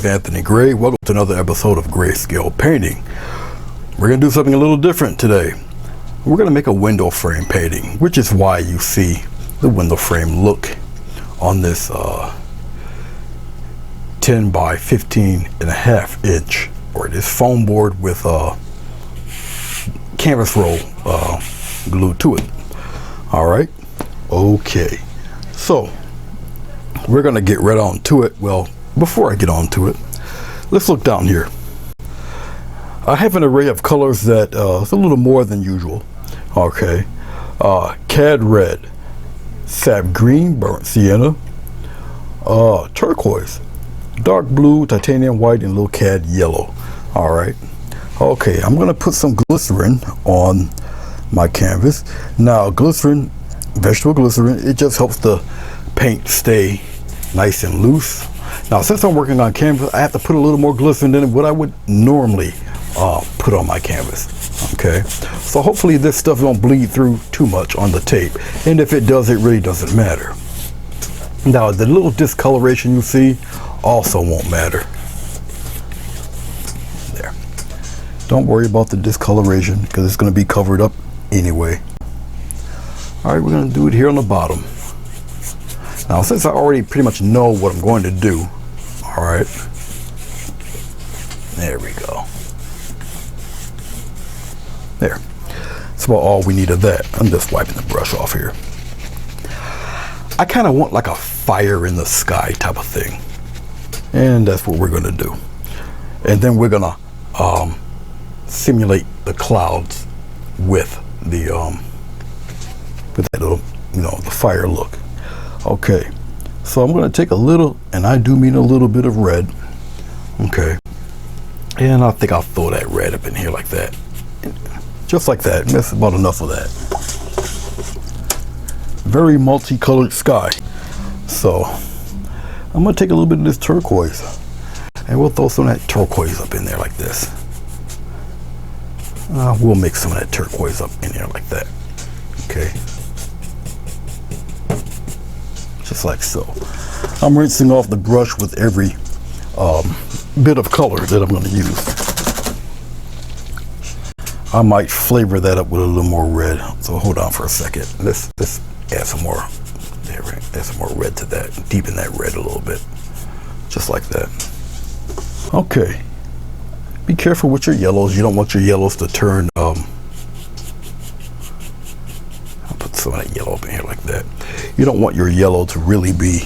is Anthony Gray. Welcome to another episode of Grayscale Painting. We're going to do something a little different today. We're going to make a window frame painting, which is why you see the window frame look on this 10 by 15 and a half inch, or this foam board with canvas roll glued to it. Alright, okay, so we're going to get right on to it. Well, before I get on to it, let's look down here. I have an array of colors that is a little more than usual. Okay, cad red, sap green, burnt sienna, turquoise, dark blue, titanium white, and little cad yellow. All right, okay, I'm gonna put some glycerin on my canvas. Now, glycerin, vegetable glycerin, it just helps the paint stay nice and loose. Now, since I'm working on canvas, I have to put a little more glycerin in what I would normally put on my canvas. Okay, so hopefully this stuff don't bleed through too much on the tape, and if it does, it really doesn't matter. Now, the little discoloration you see also won't matter. There, don't worry about the discoloration because it's going to be covered up anyway. All right, we're going to do it here on the bottom. Now, since I already pretty much know what I'm going to do, all right, there we go. There, that's about all we need of that. I'm just wiping the brush off here. I kind of want like a fire in the sky type of thing, and that's what we're going to do. And then we're going to simulate the clouds with the with that little, the fire look. Okay, so I'm going to take a little, and I do mean a little bit of red. Okay, and I think I'll throw that red up in here like that, just like that. And that's about enough of that. Very multicolored sky. So I'm going to take a little bit of this turquoise, and we'll throw some of that turquoise up in there like this. We'll mix some of that turquoise up in there like that. Okay, just like so. I'm rinsing off the brush with every bit of color that I'm going to use. I might flavor that up with a little more red. So hold on for a second. Let's add some more. There, add some more red to that. Deepen that red a little bit, just like that. Okay. Be careful with your yellows. You don't want your yellows to turn. I'll put some of that yellow up in here like that. You don't want your yellow to really be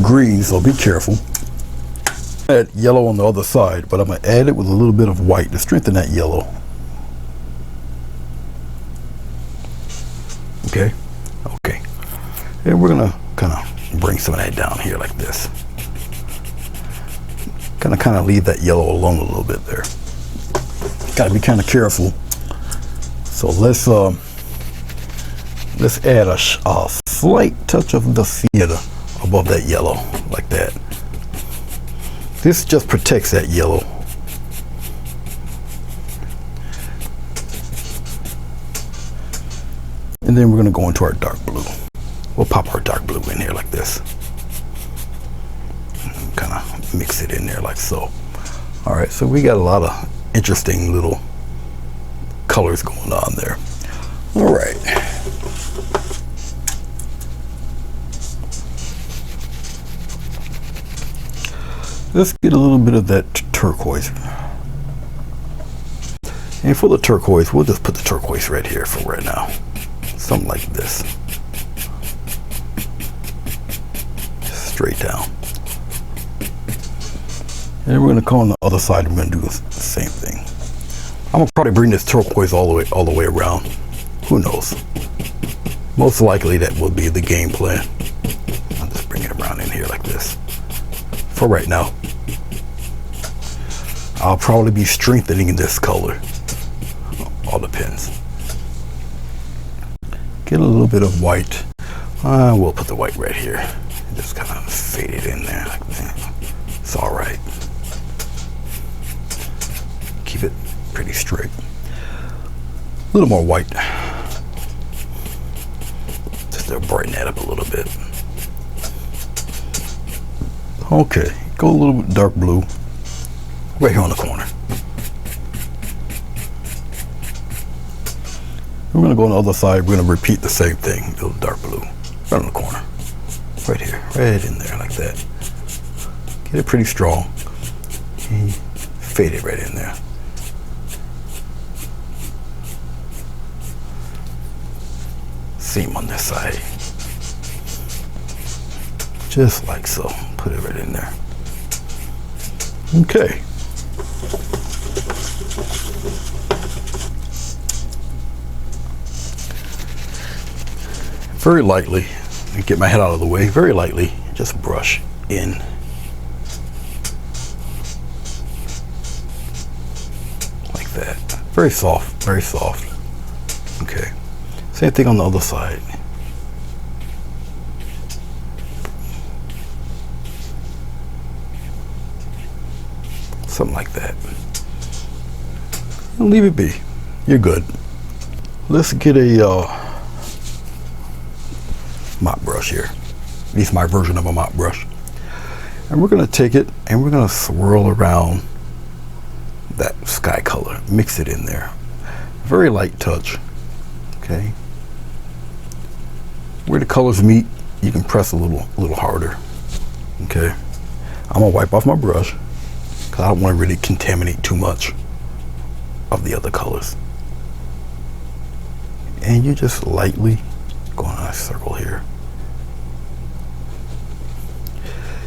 green, so be careful. Add yellow on the other side, but I'm going to add it with a little bit of white to strengthen that yellow. Okay, okay. And we're going to kind of bring some of that down here like this. Kind of leave that yellow alone a little bit there. Got to be kind of careful. So let's add a slight touch of the sienna above that yellow, like that. This just protects that yellow. And then we're going to go into our dark blue. We'll pop our dark blue in here like this. Kind of mix it in there like so. All right, so we got a lot of interesting little colors going on there. All right. Let's get a little bit of that turquoise. And for the turquoise, we'll just put the turquoise right here for right now. Something like this. Just straight down. And we're going to come on the other side. We're going to do the same thing. I'm going to probably bring this turquoise all the way around. Who knows? Most likely that will be the game plan. I'll just bring it around in here like this. For right now, I'll probably be strengthening this color. All depends. Get a little bit of white. We'll put the white right here. Just kind of fade it in there like that. It's all right. Keep it pretty straight. A little more white. Just to brighten that up a little bit. Okay, Go a little bit dark blue right here on the corner. We're going to go on the other side. We're going to repeat the same thing. A little dark blue right on the corner. Right here. Right in there like that. Get it pretty strong. And fade it right in there. Seam on this side. Just like so. Put it right in there. Okay. Very lightly, get my head out of the way, very lightly, just brush in. Like that. Very soft, very soft. Okay. Same thing on the other side. Something like that. And leave it be. You're good. Let's get a mop brush here. At least my version of a mop brush. And we're going to take it and we're going to swirl around that sky color. Mix it in there. Very light touch. Okay. Where the colors meet, you can press a little harder. Okay. I'm going to wipe off my brush because I don't want to really contaminate too much of the other colors. And you just lightly go on a circle here.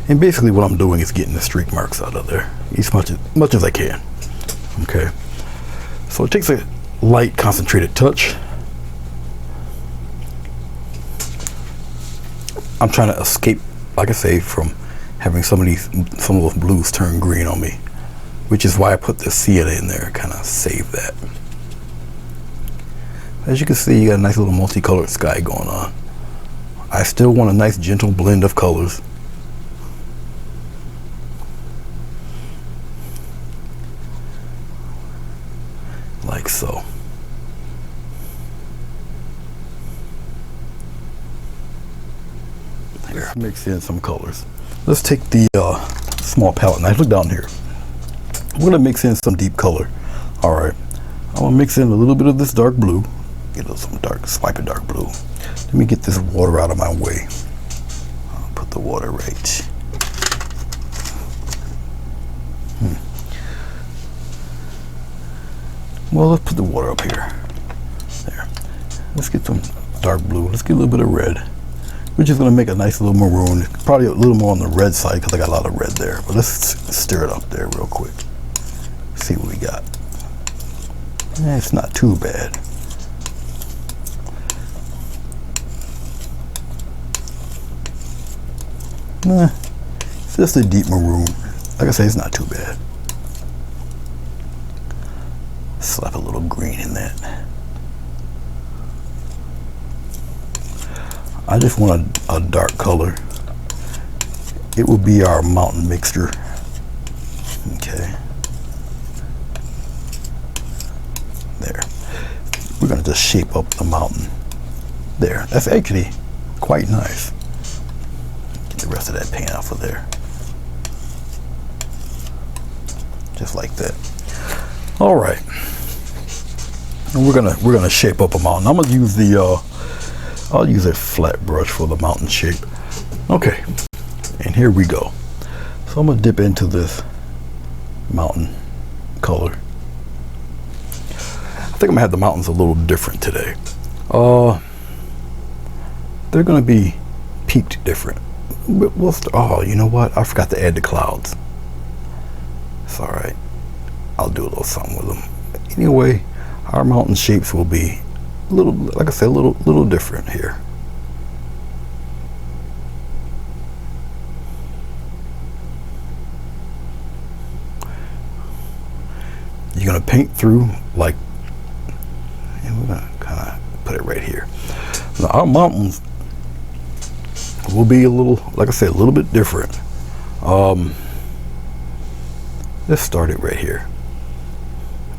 And basically what I'm doing is getting the streak marks out of there as much as I can. Okay. So it takes a light concentrated touch. I'm trying to escape, like I say, from having some of those blues turn green on me, which is why I put the sienna in there, kind of save that. As you can see, you got a nice little multicolored sky going on. I still want a nice gentle blend of colors. Like so. Here, mix in some colors. Let's take the small palette knife. Look down here. We're gonna mix in some deep color. All right. I'm gonna mix in a little bit of this dark blue. Get some dark, swipe of dark blue. Let me get this water out of my way. I'll put the water right. Well, let's put the water up here. There. Let's get some dark blue. Let's get a little bit of red. We're just gonna make a nice little maroon. Probably a little more on the red side because I got a lot of red there. But let's stir it up there real quick. See what we got. It's not too bad. It's just a deep maroon. Like I say, it's not too bad. Slap a little green in that. I just want a dark color. It will be our mountain mixture. Okay. There. We're going to just shape up the mountain. There. That's actually quite nice. Get the rest of that paint off of there. Just like that. All right. And we're gonna shape up a mountain. I'm gonna use I'll use a flat brush for the mountain shape. Okay. And here we go. So I'm gonna dip into this mountain color. I think I'm gonna have the mountains a little different today. They're gonna be peaked different. Oh, you know what? I forgot to add the clouds. It's all right. I'll do a little something with them. Anyway, our mountain shapes will be a little, like I said, a little different here. You're gonna paint through like, and we're gonna kind of put it right here. Now our mountains will be a little, like I said, a little bit different. Let's start it right here,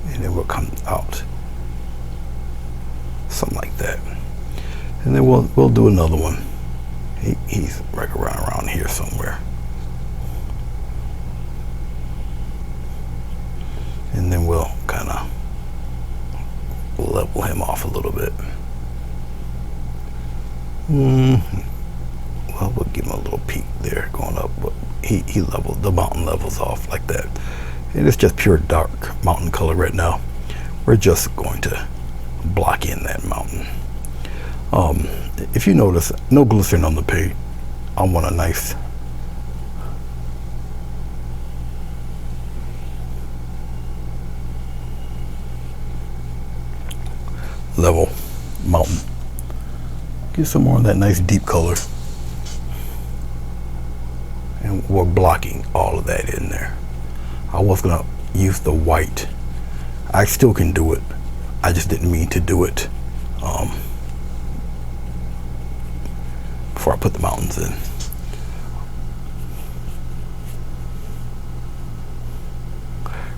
and then we'll come out, something like that, and then we'll do another one. He's right around here somewhere. And then we'll kind of level him off a little bit. Well, we'll give him a little peak there going up, but he leveled, the mountain levels off like that. And it's just pure dark mountain color right now. We're just going to block in that mountain. If you notice, no glycerin on the paint. I want a nice level mountain. Get some more of that nice deep color. And we're blocking all of that in there. I was gonna use the white. I still can do it. I just didn't mean to do it before I put the mountains in.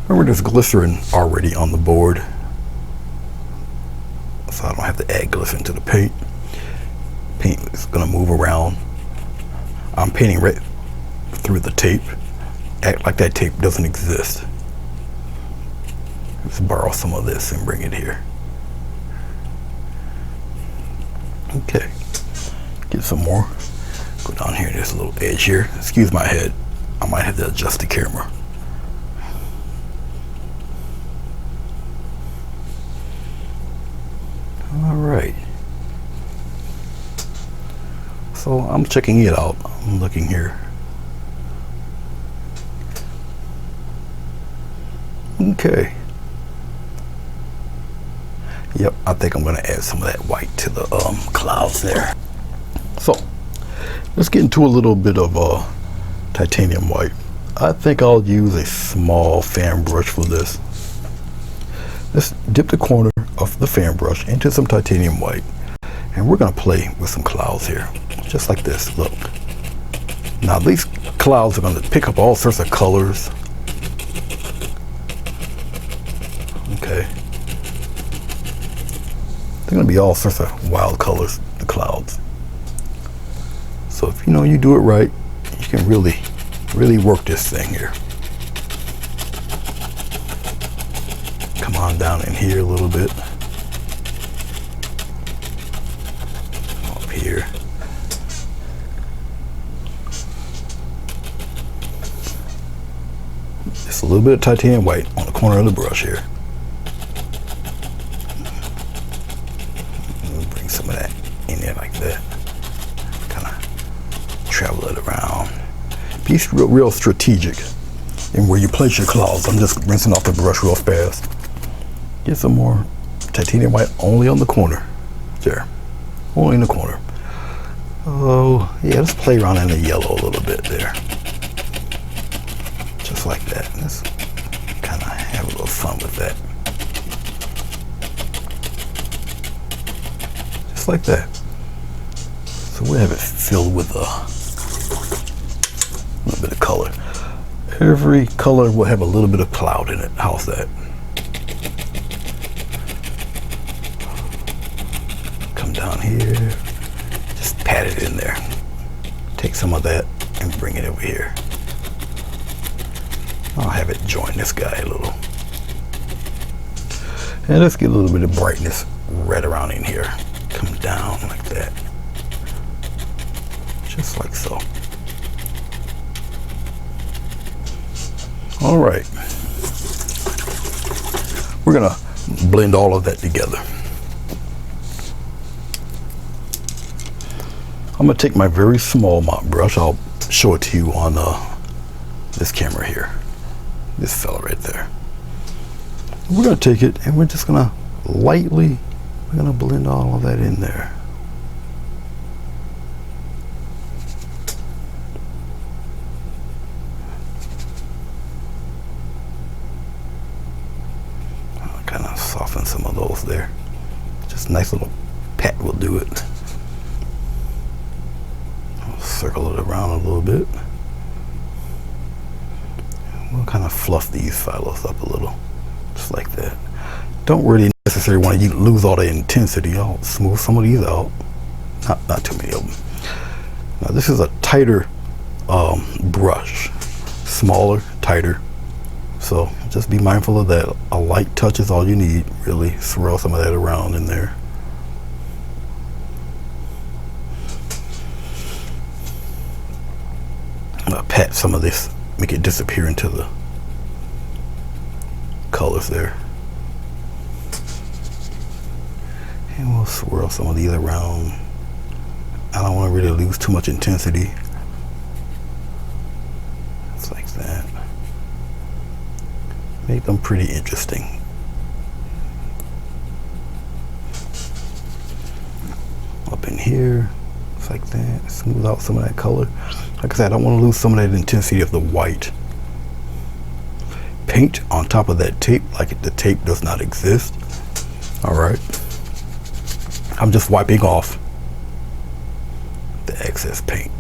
Remember, there's glycerin already on the board, so I don't have to add glycerin to the paint. Paint is gonna move around. I'm painting right through the tape. Act like that tape doesn't exist. Let's borrow some of this and bring it here. Okay, get some more. Go down here, there's a little edge here. Excuse my head, I might have to adjust the camera. All right. So I'm checking it out. I'm looking here. Okay. Yep, I think I'm gonna add some of that white to the clouds there. So let's get into a little bit of titanium white. I think I'll use a small fan brush for this. Let's dip the corner of the fan brush into some titanium white, and we're gonna play with some clouds here, just like this. Look. Now these clouds are gonna pick up all sorts of colors. Okay. They're gonna be all sorts of wild colors, the clouds. So if you do it right, you can really work this thing here. Come on down in here a little bit. Up here. Just a little bit of titanium white on the corner of the brush here. Bring some of that in there like that. Kind of travel it around. Be real strategic in where you place your clouds. I'm just rinsing off the brush real fast. Get some more titanium white only on the corner. There. Only in the corner. Oh, yeah, let's play around in the yellow a little bit there. Just like that. Let's kind of have a little fun with that. Just like that. So we'll have it filled with a little bit of color. Every color will have a little bit of cloud in it. How's that? Come down here. Just pat it in there. Take some of that and bring it over here. I'll have it join this guy a little. And let's get a little bit of brightness right around in here. Come down like that. Just like so. All right. We're gonna blend all of that together. I'm gonna take my very small mop brush. I'll show it to you on this camera here. This fella right there. We're gonna take it and we're just gonna lightly, we're gonna blend all of that in there. I'll kind of soften some of those there. Just a nice little pat will do it. I'll circle it around a little bit. We'll kind of fluff these phyllos up a little, just like that. Don't really necessarily want to lose all the intensity. I'll smooth some of these out. Not too many of them. Now this is a tighter brush, smaller, tighter. So just be mindful of that. A light touch is all you need. Really swirl some of that around in there. I'm gonna pat some of this, make it disappear into the colors there. And we'll swirl some of these around. I don't want to really lose too much intensity. Just like that. Make them pretty interesting. Up in here, just like that. Smooth out some of that color. Like I said, I don't want to lose some of that intensity of the white. Paint on top of that tape like the tape does not exist. Alright. I'm just wiping off the excess paint.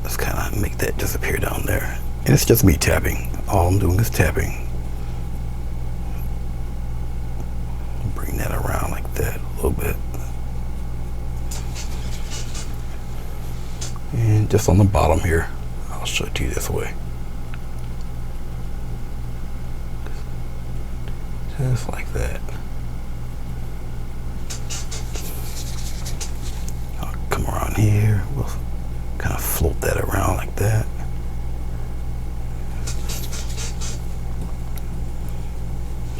Let's kind of make that disappear down there. And it's just me tapping. All I'm doing is tapping. Bring that around like that a little bit. And just on the bottom here, I'll show it to you this way. Just like that. I'll come around here. We'll kind of float that around like that.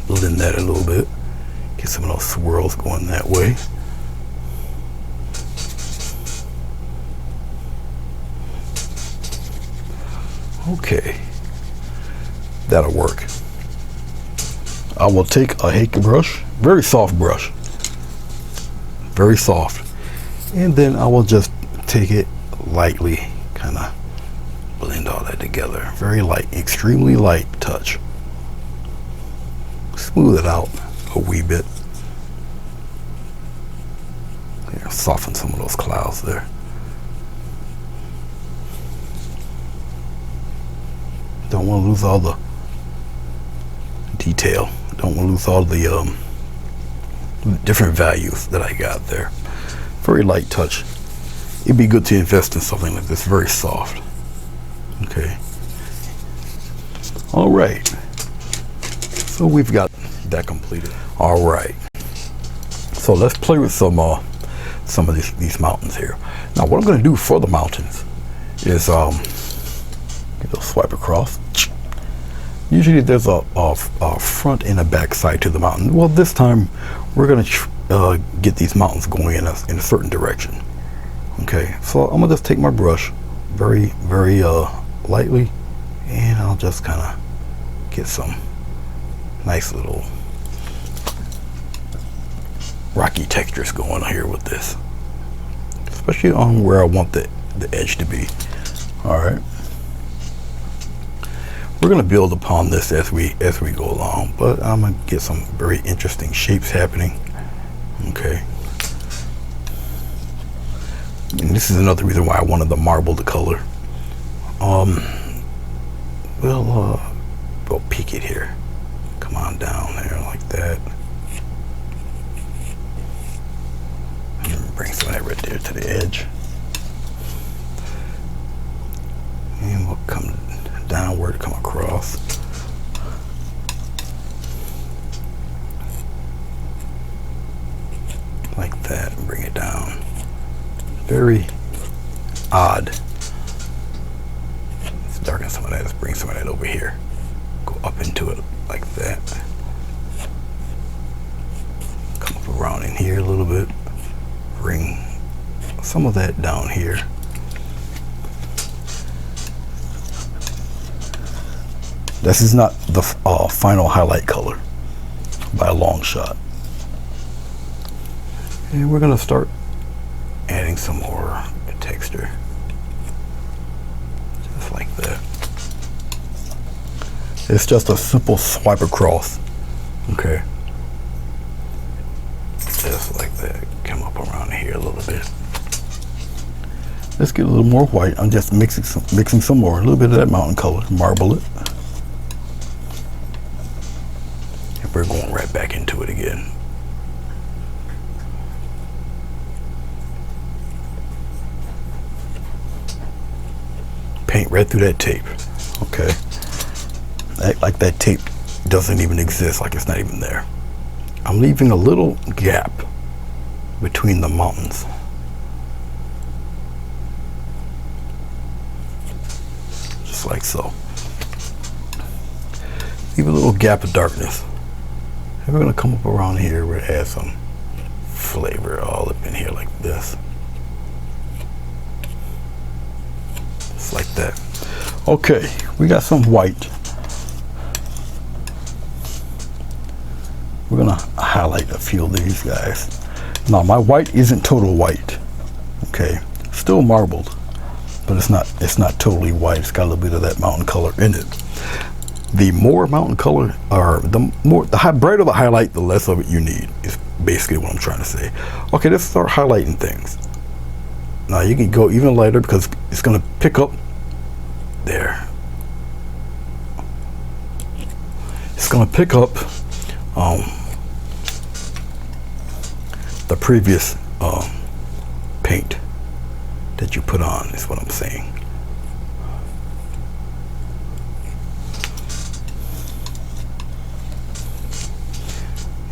Blend that a little bit. Get some of those swirls going that way. Okay. That'll work. I will take a Hake brush, very soft brush, very soft, and then I will just take it lightly, kind of blend all that together. Very light, extremely light touch. Smooth it out a wee bit. There, soften some of those clouds there. Don't want to lose all the detail. Don't want to lose all the different values that I got there. Very light touch. It'd be good to invest in something like this, very soft. Okay. All right. So we've got that completed. All right. So let's play with some of these mountains here. Now, what I'm going to do for the mountains is get a swipe across. Usually there's a front and a back side to the mountain. Well, this time we're going to get these mountains going in a certain direction. Okay, so I'm going to just take my brush very, very lightly, and I'll just kind of get some nice little rocky textures going here with this, especially on where I want the edge to be. All right. We're going to build upon this as we go along, but I'm going to get some very interesting shapes happening. Okay. And this is another reason why I wanted the marble the color. We'll peek it here. Come on down there like that. And bring some of that right there to the edge. And we'll come downward, come across. Like that, and bring it down. Very odd. Let's darken some of that. Let's bring some of that over here. Go up into it like that. Come up around in here a little bit. Bring some of that down here. This is not the final highlight color by a long shot. And we're going to start adding some more texture. Just like that. It's just a simple swipe across. Okay. Just like that. Come up around here a little bit. Let's get a little more white. I'm just mixing some more. A little bit of that mountain color. Marble it. And we're going right back into it again. paint right through that tape. Okay, act like that tape doesn't even exist, like it's not even there. I'm leaving a little gap between the mountains. Just like so. Leave a little gap of darkness. And we're going to come up around here. We're going to add some flavor all up in here like this. Just like that. Okay, we got some white. We're going to highlight a few of these guys. Now, my white isn't total white. Okay, still marbled, but it's not totally white. It's got a little bit of that mountain color in it. The more mountain color, or the brighter the highlight, the less of it you need, is basically what I'm trying to say. Okay, let's start highlighting things. Now you can go even lighter because it's going to pick up there. It's going to pick up the previous paint that you put on, is what I'm saying.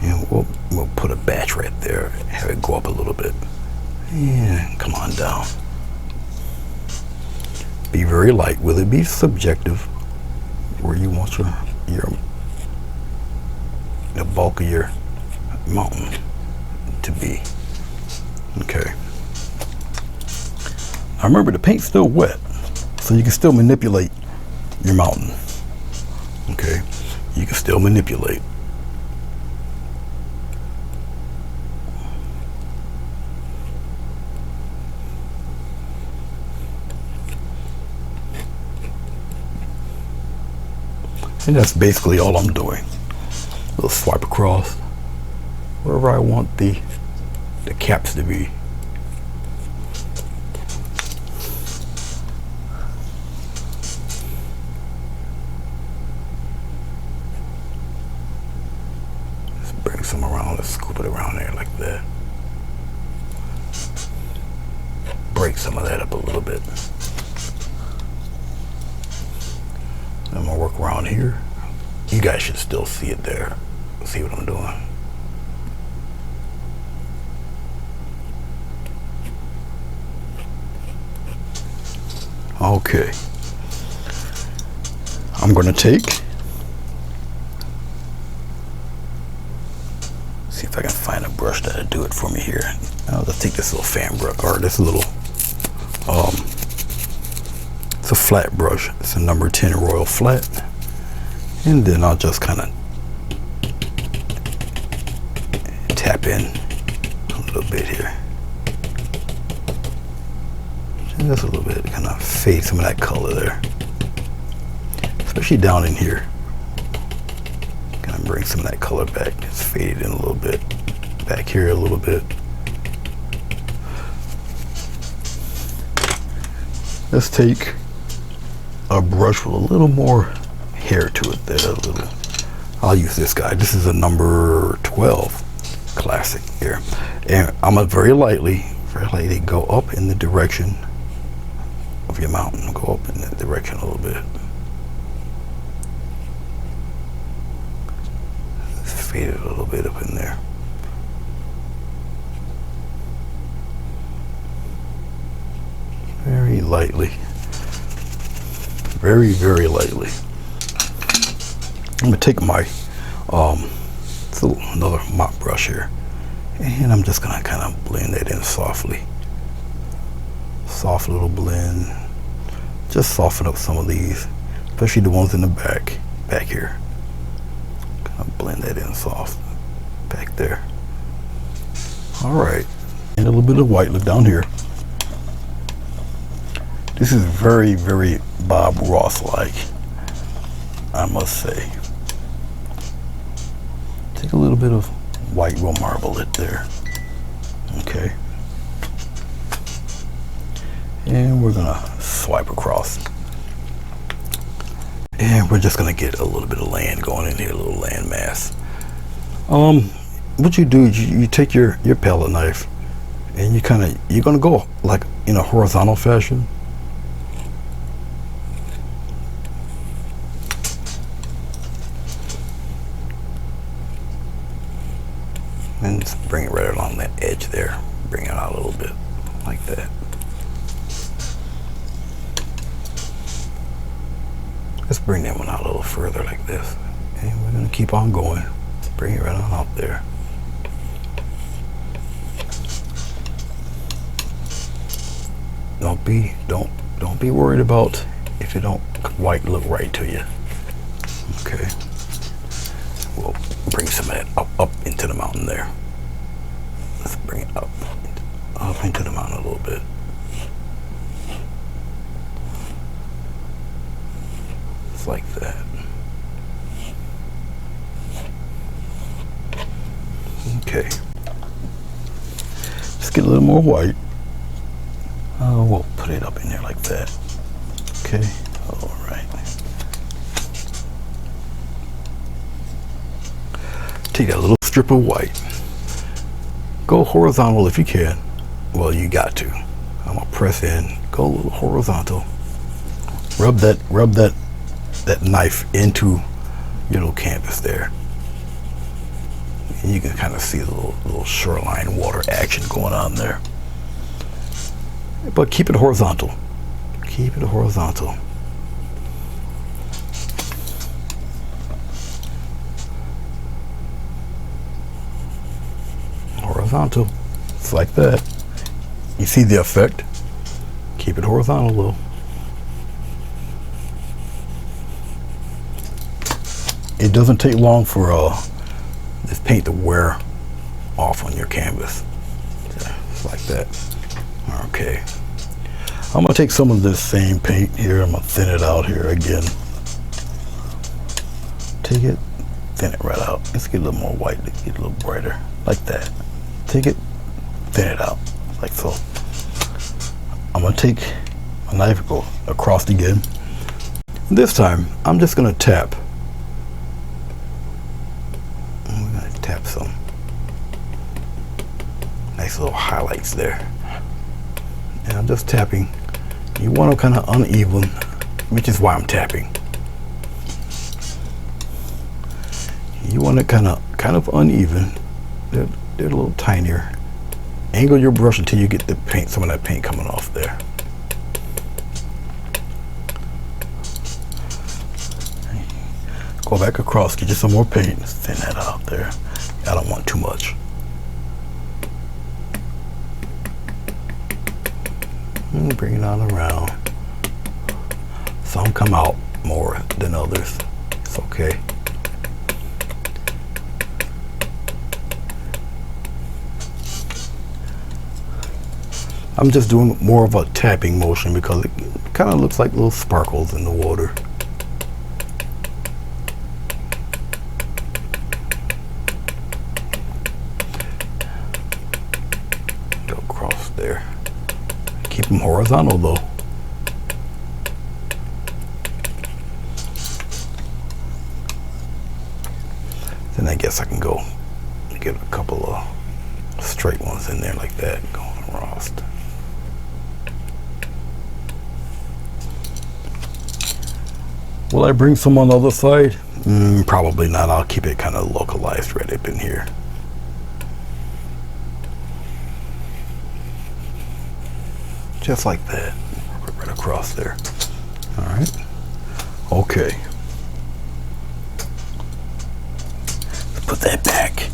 And we'll put a batch right there, have it go up a little bit, and come on down. Be very light. Will it be subjective where you want the bulk of your mountain to be? Okay. Now remember, the paint's still wet, so you can still manipulate your mountain. Okay, you can still manipulate. And that's basically all I'm doing. A little swipe across wherever I want the caps to be. Let's bring some around. Let's scoop it around there like that. Break some of that up a little bit. I'm gonna work around here. You guys should still see it there. See what I'm doing. Okay. I'm gonna take. See if I can find a brush that'll do it for me here. I'll just take this little fan brush, or this little it's a flat brush. It's a number 10 Royal Flat. And then I'll just kind of tap in a little bit here. Just a little bit, kind of fade some of that color there. Especially down in here. Kind of bring some of that color back. Just fade it in a little bit. Back here a little bit. Let's take a brush with a little more hair to it there. A little. I'll use this guy. This is a number 12 classic here. And I'm gonna very lightly go up in the direction of your mountain. Go up in that direction a little bit. Let's fade it a little bit up in there. Very lightly. Very, very lightly. I'm gonna take my another mop brush here, and I'm just gonna kind of blend that in softly. Soft little blend. Just soften up some of these, especially the ones in the back here. Kind of blend that in soft back there. All right, and a little bit of white. Look down here. This is very, very Bob Ross-like, I must say. Take a little bit of white, we'll marble it there. Okay. And we're gonna swipe across. And we're just gonna get a little bit of land going in here, a little land mass. What you do is you take your palette knife and you're gonna go like in a horizontal fashion. And just bring it right along that edge there. Bring it out a little bit, like that. Let's bring that one out a little further like this. And we're gonna keep on going. Bring it right on out there. Don't be worried about if it don't quite look right to you. Okay. We'll bring some of that up into the mountain there. Let's bring it up into the mountain a little bit. Just like that. Okay. Just get a little more white. We'll put it up in there like that. Okay. All right. Take that little strip of white. Go horizontal if you can. Well, you got to. I'm gonna press in. Go a little horizontal. Rub that knife into your little canvas there. And you can kind of see the little shoreline water action going on there. But keep it horizontal. Keep it horizontal. Horizontal. It's like that. You see the effect? Keep it horizontal though. It doesn't take long for this paint to wear off on your canvas. Just like that. Okay. I'm gonna take some of this same paint here. I'm gonna thin it out here again. Take it, thin it right out. Let's get a little more white, let's get a little brighter. Like that. Take it, thin it out. Like so. I'm gonna take a knife, go across again. This time, I'm just gonna tap. I'm gonna tap some nice little highlights there. And I'm just tapping. You want to kind of uneven, which is why I'm tapping. You want it kind of uneven. They're a little tinier. Angle your brush until you get the paint, some of that paint coming off there. Go back across, get you some more paint, thin that out there. I don't want too much. And bring it on around. Some come out more than others. It's okay. I'm just doing more of a tapping motion because it kind of looks like little sparkles in the water. Go across there. Keep them horizontal though. Then I guess I can go get a couple of straight ones in there like that, going across. Will I bring some on the other side? Probably not. I'll keep it kind of localized right up in here. Just like that, right across there. All right. Okay. Let's put that back.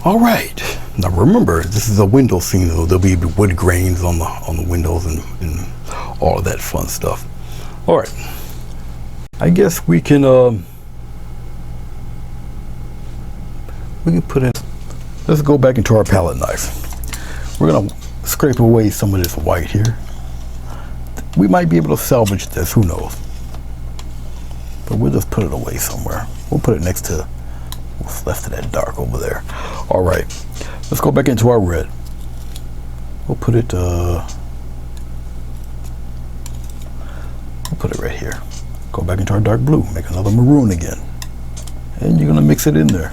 All right. Now remember, this is a window scene. There'll be wood grains on the windows and all of that fun stuff. All right. I guess we can put in. Let's go back into our palette knife. We're gonna scrape away some of this white here. We might be able to salvage this, who knows? But we'll just put it away somewhere. We'll put it next to what's left of that dark over there. All right, let's go back into our red. We'll put it right here. Go back into our dark blue, make another maroon again. And you're gonna mix it in there.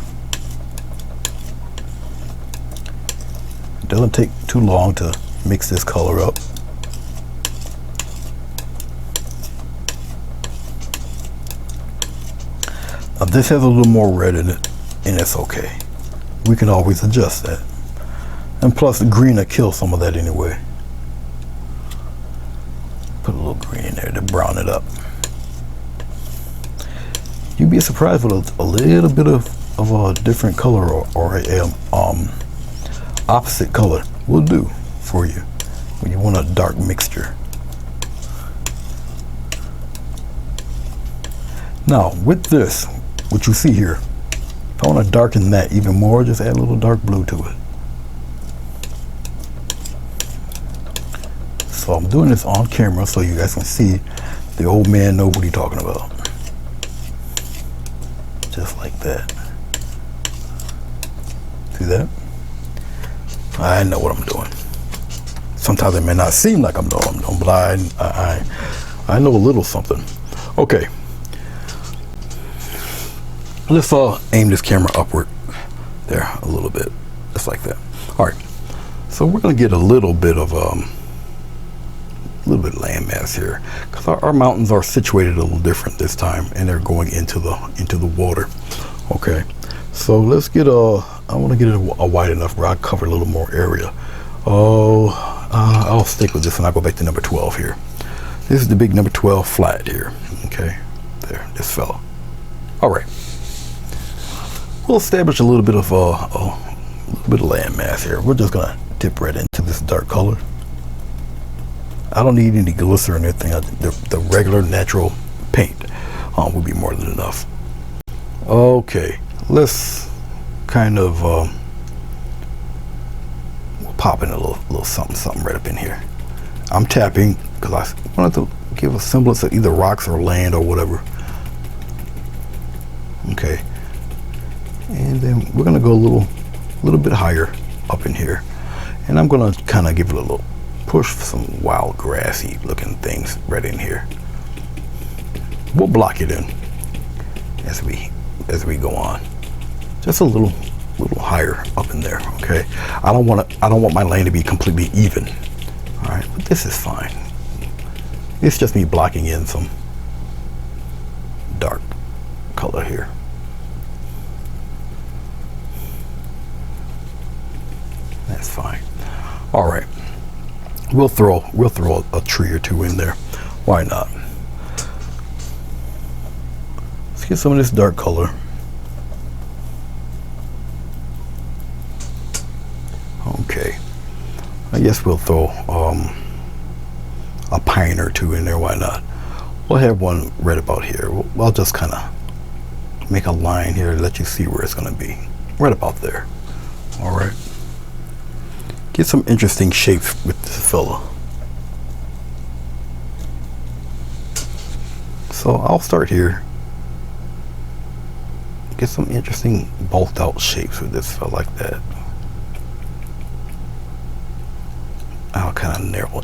It doesn't take too long to mix this color up. Now this has a little more red in it, and it's okay. we can always adjust that. And plus the green will kill some of that anyway. Put a little green in there to brown it up. You'd be surprised with a little bit of a different color or a opposite color will do for you when you want a dark mixture. Now with this, what you see here, if I want to darken that even more, just add a little dark blue to it. So I'm doing this on camera so you guys can see the old man know what he's talking about. Just like that. See that? I know what I'm doing. Sometimes it may not seem like I'm doing what I'm doing, but I know a little something. Okay. Let's aim this camera upward there a little bit, just like that. All right. So we're gonna get a little bit of landmass here, because our mountains are situated a little different this time, and they're going into the water. Okay, so let's get I want to get it a wide enough where I cover a little more area. I'll stick with this and I'll go back to number 12 here. This is the big number 12 flat here. Okay, there, this fella. All right, we'll establish a little bit of landmass here. We're just gonna dip right into this dark color. I don't need any glycerin or anything. The regular natural paint will be more than enough. Okay, let's kind of we'll pop in a little something right up in here. I'm tapping because I wanted to give a semblance of either rocks or land or whatever. Okay, and then we're gonna go a little bit higher up in here, and I'm gonna kind of give it a little push some wild grassy looking things right in here. We'll block it in as we go on, just a little higher up in there. Okay, I don't want my lane to be completely even. All right, but this is fine. It's just me blocking in some dark color here. That's fine. All right. We'll throw a tree or two in there. Why not? Let's get some of this dark color. Okay. I guess we'll throw a pine or two in there. Why not? We'll have one right about here. I'll just kind of make a line here to let you see where it's going to be. Right about there. All right. Get some interesting shapes with this fella. So I'll start here. Get some interesting bulked out shapes with this fella like that.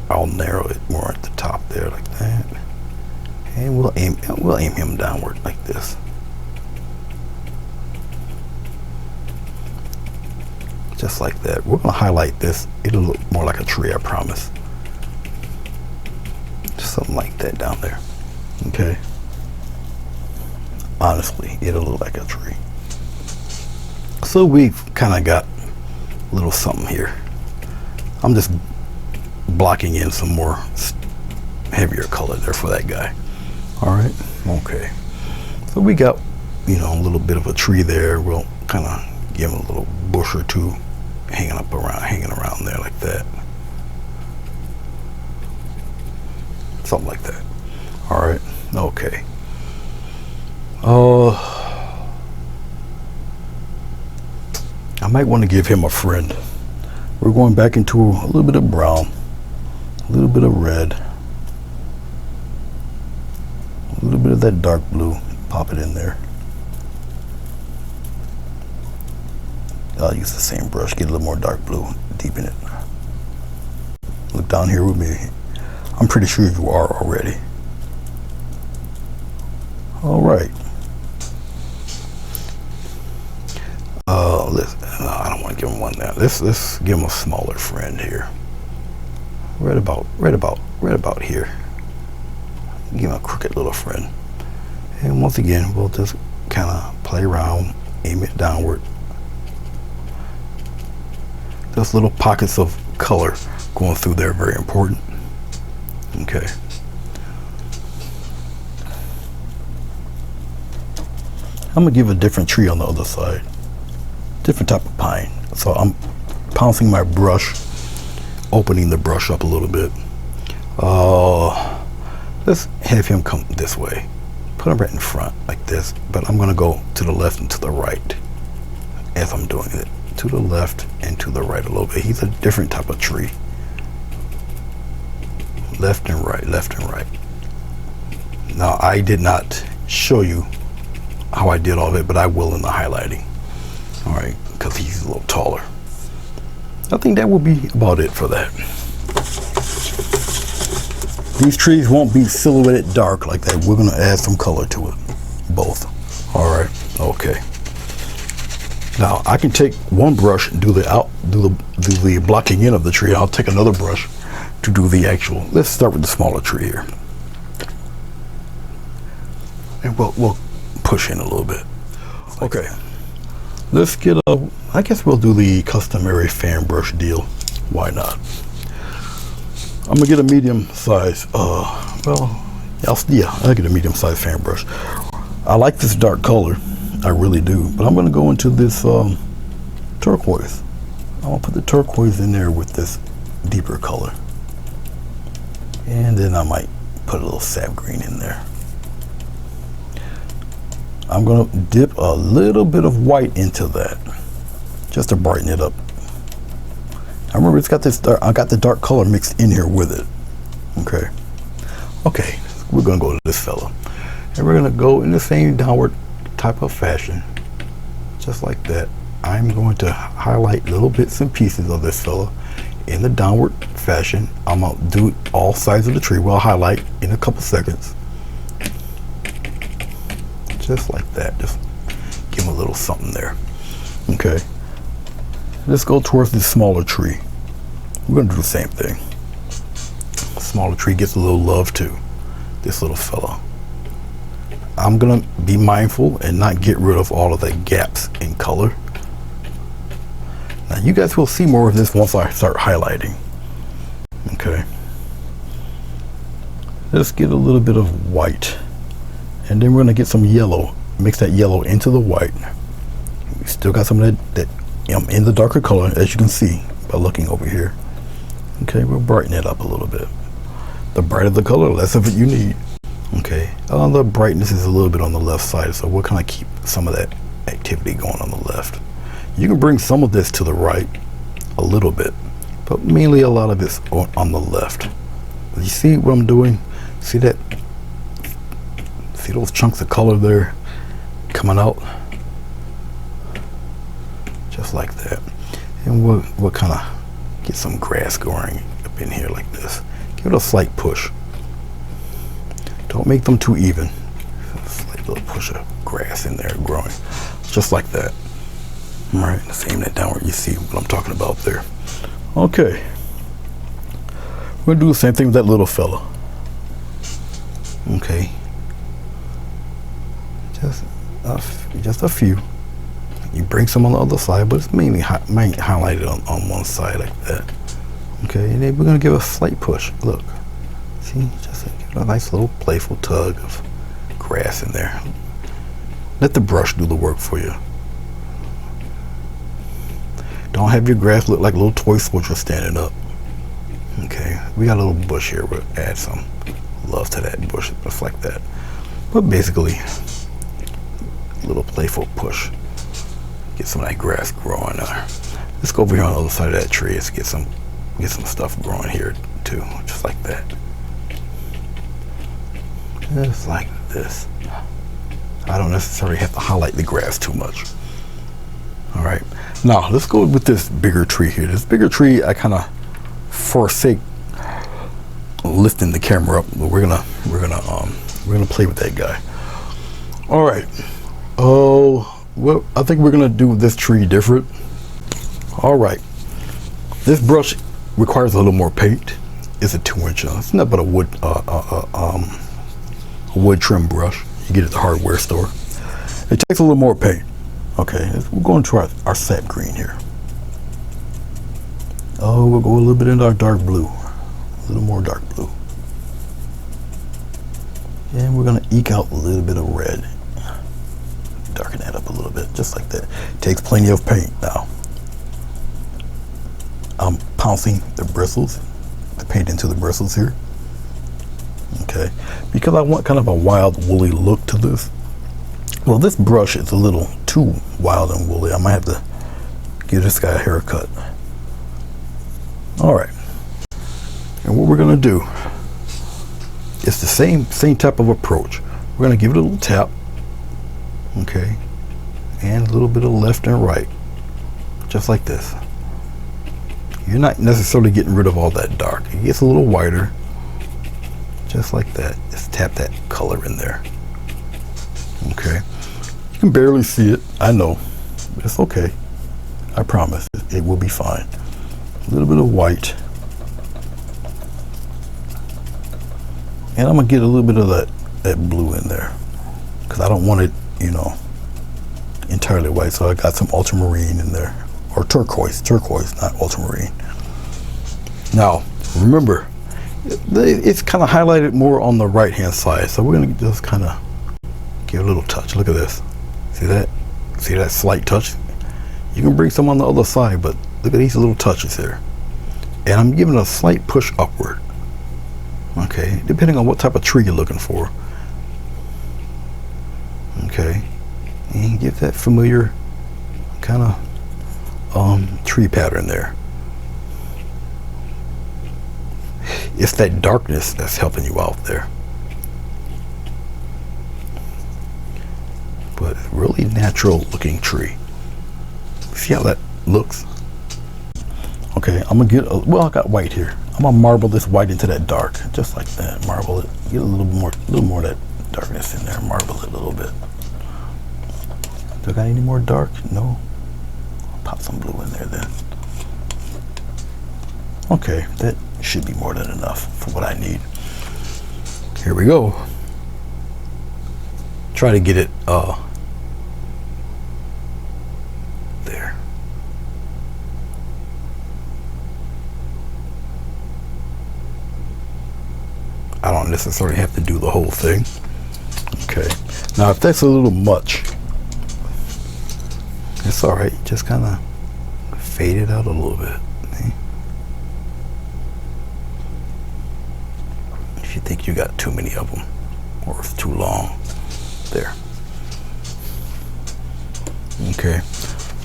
I'll narrow it more at the top there like that. And we'll aim him downward like this. Just like that. We're going to highlight this. It'll look more like a tree, I promise. Just something like that down there. Okay. Honestly, it'll look like a tree. So we've kind of got a little something here. I'm just blocking in some more heavier color there for that guy. All right. Okay. So we got, a little bit of a tree there. We'll kind of give him a little bush or two hanging around there like that. Something like that. All right. Okay. I might want to give him a friend. We're going back into a little bit of brown, a little bit of red, a little bit of that dark blue. Pop it in there. I'll use the same brush, get a little more dark blue, deepen it. Look down here with me. I'm pretty sure you are already. All right. I don't want to give him one now. Let's give him a smaller friend here. Right about here. Give him a crooked little friend. And once again, we'll just kind of play around, aim it downward. Just little pockets of color going through there, very important. Okay. I'm gonna give a different tree on the other side, different type of pine. So I'm pouncing my brush, opening the brush up a little bit. Let's have him come this way. Put him right in front like this, but I'm gonna go to the left and to the right as I'm doing it. To the left and to the right a little bit. He's a different type of tree. Left and right, left and right. Now I did not show you how I did all of it, but I will in the highlighting. All right, because he's a little taller. I think that will be about it for that. These trees won't be silhouetted dark like that. We're gonna add some color to it, both. All right, okay. Now I can take one brush and do the blocking in of the tree. I'll take another brush to do the actual. Let's start with the smaller tree here, and we'll push in a little bit. Okay, let's get a. I guess we'll do the customary fan brush deal. Why not? I'm gonna get a medium size. I'll get a medium size fan brush. I like this dark color, I really do. But I'm gonna go into this turquoise. I'm gonna put the turquoise in there with this deeper color, and then I might put a little sap green in there. I'm gonna dip a little bit of white into that, just to brighten it up. I remember it's got this. I got the dark color mixed in here with it. Okay. We're gonna go to this fella, and we're gonna go in the same downward type of fashion, just like that. I'm going to highlight little bits and pieces of this fella in the downward fashion. I'm gonna do all sides of the tree. We'll highlight in a couple seconds, just like that. Just give him a little something there. Okay. Let's go towards this smaller tree. We're gonna do the same thing. Smaller tree gets a little love too. This little fella. I'm gonna be mindful and not get rid of all of the gaps in color. Now you guys will see more of this once I start highlighting. Okay. Let's get a little bit of white, and then we're gonna get some yellow. Mix that yellow into the white. We still got some of that in the darker color, as you can see by looking over here. Okay, we'll brighten it up a little bit. The brighter the color, less of it you need. Okay, the brightness is a little bit on the left side, so we'll kind of keep some of that activity going on the left. You can bring some of this to the right a little bit, but mainly a lot of it's on the left. You see what I'm doing? See that? See those chunks of color there coming out? Just like that. And we'll kind of get some grass growing up in here like this. Give it a slight push. Don't make them too even. A slight little push of grass in there growing, just like that. All right, same that downward. You see what I'm talking about there. Okay, we're gonna do the same thing with that little fella. Okay, just a few. You bring some on the other side, but it's mainly highlighted on one side like that. Okay, and then we're gonna give a slight push. Look, see, just give it a nice little playful tug of grass in there. Let the brush do the work for you. Don't have your grass look like a little toy soldier standing up. Okay, we got a little bush here. We'll add some love to that bush, just like that. But basically, a little playful push. Get some of that grass growing there. Let's go over here on the other side of that tree. Let's get some stuff growing here too, just like that. Just like this. I don't necessarily have to highlight the grass too much. All right, now let's go with this bigger tree here. This bigger tree, I kind of forsake lifting the camera up, but we're gonna play with that guy. All right. Well, I think we're gonna do this tree different. All right, this brush requires a little more paint. It's a 2-inch. It's not but a wood trim brush. You get it at the hardware store. It takes a little more paint. Okay, we're going to our sap green here. Oh, we'll go a little bit into our dark blue. A little more dark blue. And we're going to eke out a little bit of red. Darken that up a little bit, just like that. Takes plenty of paint now. I'm pouncing the bristles, the paint into the bristles here. Okay, because I want kind of a wild woolly look to this. Well, this brush is a little too wild and woolly. I might have to give this guy a haircut. All right, and what we're gonna do is the same type of approach. We're gonna give it a little tap, okay, and a little bit of left and right, just like this. You're not necessarily getting rid of all that dark. It gets a little whiter, just like that. Just tap that color in there. Okay, you can barely see it, I know, but it's okay. I promise it will be fine. A little bit of white, and I'm gonna get a little bit of that blue in there because I don't want it, you know, entirely white. So I got some ultramarine in there, or turquoise, not ultramarine. Now remember, it's kind of highlighted more on the right hand side, so we're gonna just kind of give a little touch. Look at this. See that? See that slight touch? You can bring some on the other side, but look at these little touches here. And I'm giving a slight push upward. Okay, depending on what type of tree you're looking for. Okay, and get that familiar kind of tree pattern there. It's that darkness that's helping you out there. But really natural looking tree. See how that looks? Okay, I'm gonna get well, I got white here. I'm gonna marble this white into that dark, just like that. Marble it. Get a little more of that darkness in there. Marble it a little bit. Do I got any more dark? No. I'll pop some blue in there then. Okay, that should be more than enough for what I need. Here we go. Try to get it there. I don't necessarily have to do the whole thing. Okay, now if that's a little much, it's all right. Just kind of fade it out a little bit. See? If you think you got too many of them, or it's too long, there. Okay,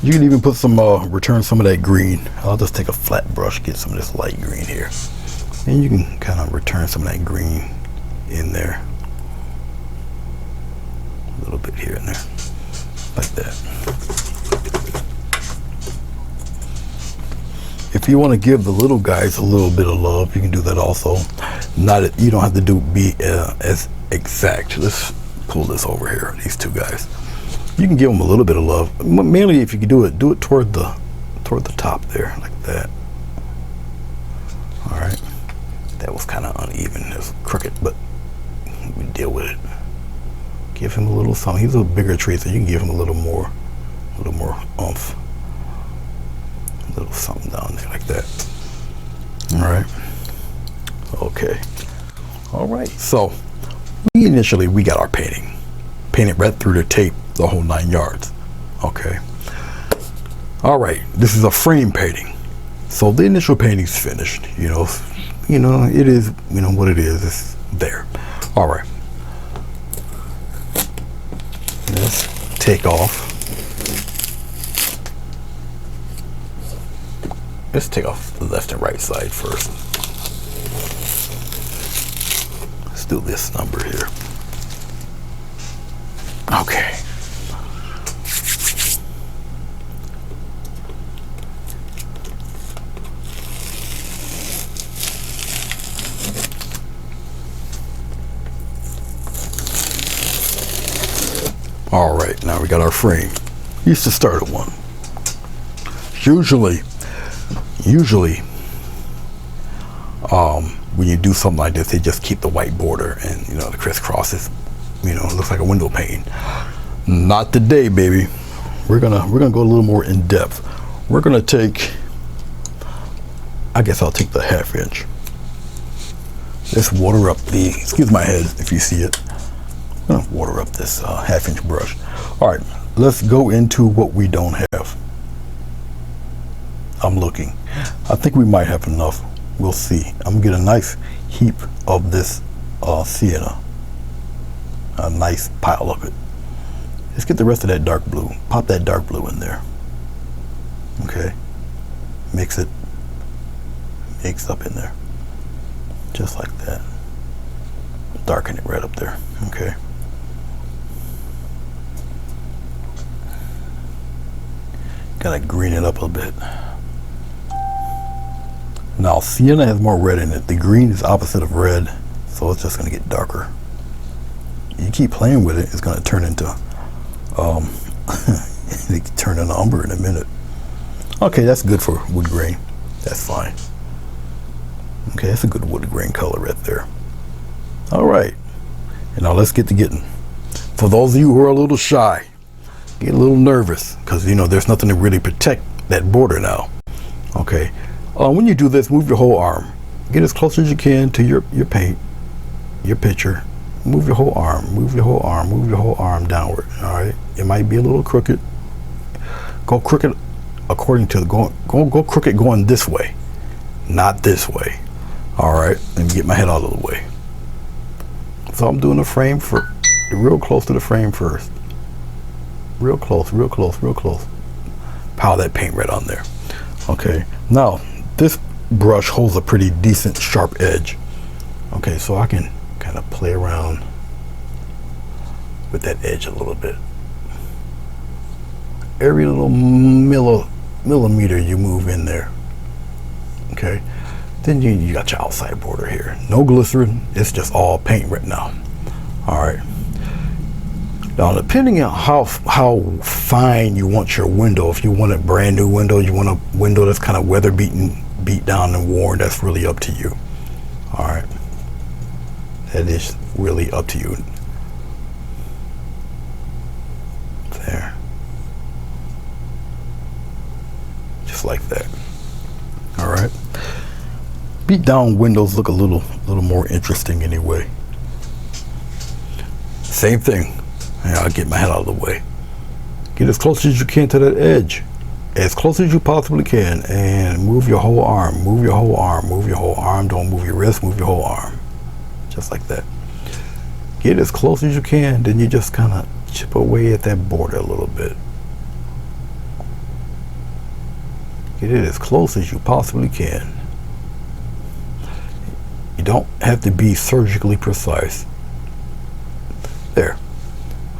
you can even put some return some of that green. I'll just take a flat brush, get some of this light green here, and you can kind of return some of that green in there, a little bit here and there, like that. If you want to give the little guys a little bit of love, you can do that also. Not, you don't have to be as exact. Let's pull this over here, these two guys. You can give them a little bit of love. Mainly if you can do it toward the top there, like that. All right. That was kind of uneven. It was crooked, but we deal with it. Give him a little something. He's a bigger tree, so you can give him a little more oomph. A little something down there like that. All right. Okay. All right. So we got our painting. Painted right through the tape, the whole 9 yards. Okay. All right. This is a frame painting. So the initial painting's finished. You know, it is, what it is. It's there. All right. Let's take off. Let's take off the left and right side first. Let's do this number here. Okay. All right, now we got our frame. Used to start at one. Usually, when you do something like this, they just keep the white border and the crisscrosses. It looks like a window pane. Not today, baby. We're gonna go a little more in depth. We're gonna take I guess I'll take the 1/2 inch. Let's water up the, excuse my head if you see it. I'm gonna water up this 1/2 inch brush. All right, let's go into what we don't have. I'm looking. I think we might have enough. We'll see. I'm gonna get a nice heap of this sienna. A nice pile of it. Let's get the rest of that dark blue. Pop that dark blue in there. Okay. Mix it. Mix up in there. Just like that. Darken it right up there. Okay. Gotta green it up a bit. Now, sienna has more red in it. The green is opposite of red, so it's just gonna get darker. You keep playing with it, it's gonna turn into it can turn into umber in a minute. Okay, that's good for wood grain. That's fine. Okay, that's a good wood grain color right there. All right, and now let's get to getting. For those of you who are a little shy, get a little nervous, because you know there's nothing to really protect that border now. Okay, when you do this, move your whole arm. Get as close as you can to your paint, your picture. Move your whole arm, move your whole arm, move your whole arm downward. All right, it might be a little crooked. Go crooked according to the go crooked going this way, not this way. All right, let me get my head out of the way. So I'm doing the frame for real close to the frame first. Real close, real close, real close. Pile that paint right on there. Okay, now this brush holds a pretty decent sharp edge. Okay, so I can kind of play around with that edge a little bit. Every little millimeter you move in there. Okay, then you got your outside border here. No glycerin, it's just all paint right now. All right. Now, depending on how fine you want your window, if you want a brand new window, you want a window that's kind of weather beaten, beat down and worn, that's really up to you. All right. That is really up to you. There. Just like that. All right. Beat down windows look a little more interesting anyway. Same thing. I'll get my head out of the way. Get as close as you can to that edge. As close as you possibly can, and move your whole arm. Move your whole arm. Move your whole arm. Don't move your wrist. Move your whole arm. Just like that. Get as close as you can, then you just kind of chip away at that border a little bit. Get it as close as you possibly can. You don't have to be surgically precise. There.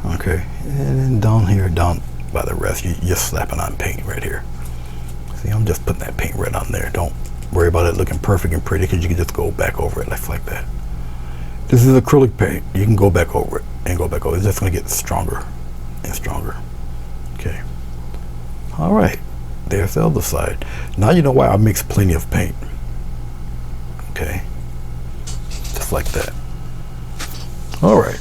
Okay, and then down here, down by the rest, you're just slapping on paint right here. See, I'm just putting that paint right on there. Don't worry about it looking perfect and pretty, because you can just go back over it like that. This is acrylic paint. You can go back over it and go back over it. It's just going to get stronger and stronger. Okay. All right. There's the other side. Now you know why I mix plenty of paint. Okay. Just like that. All right.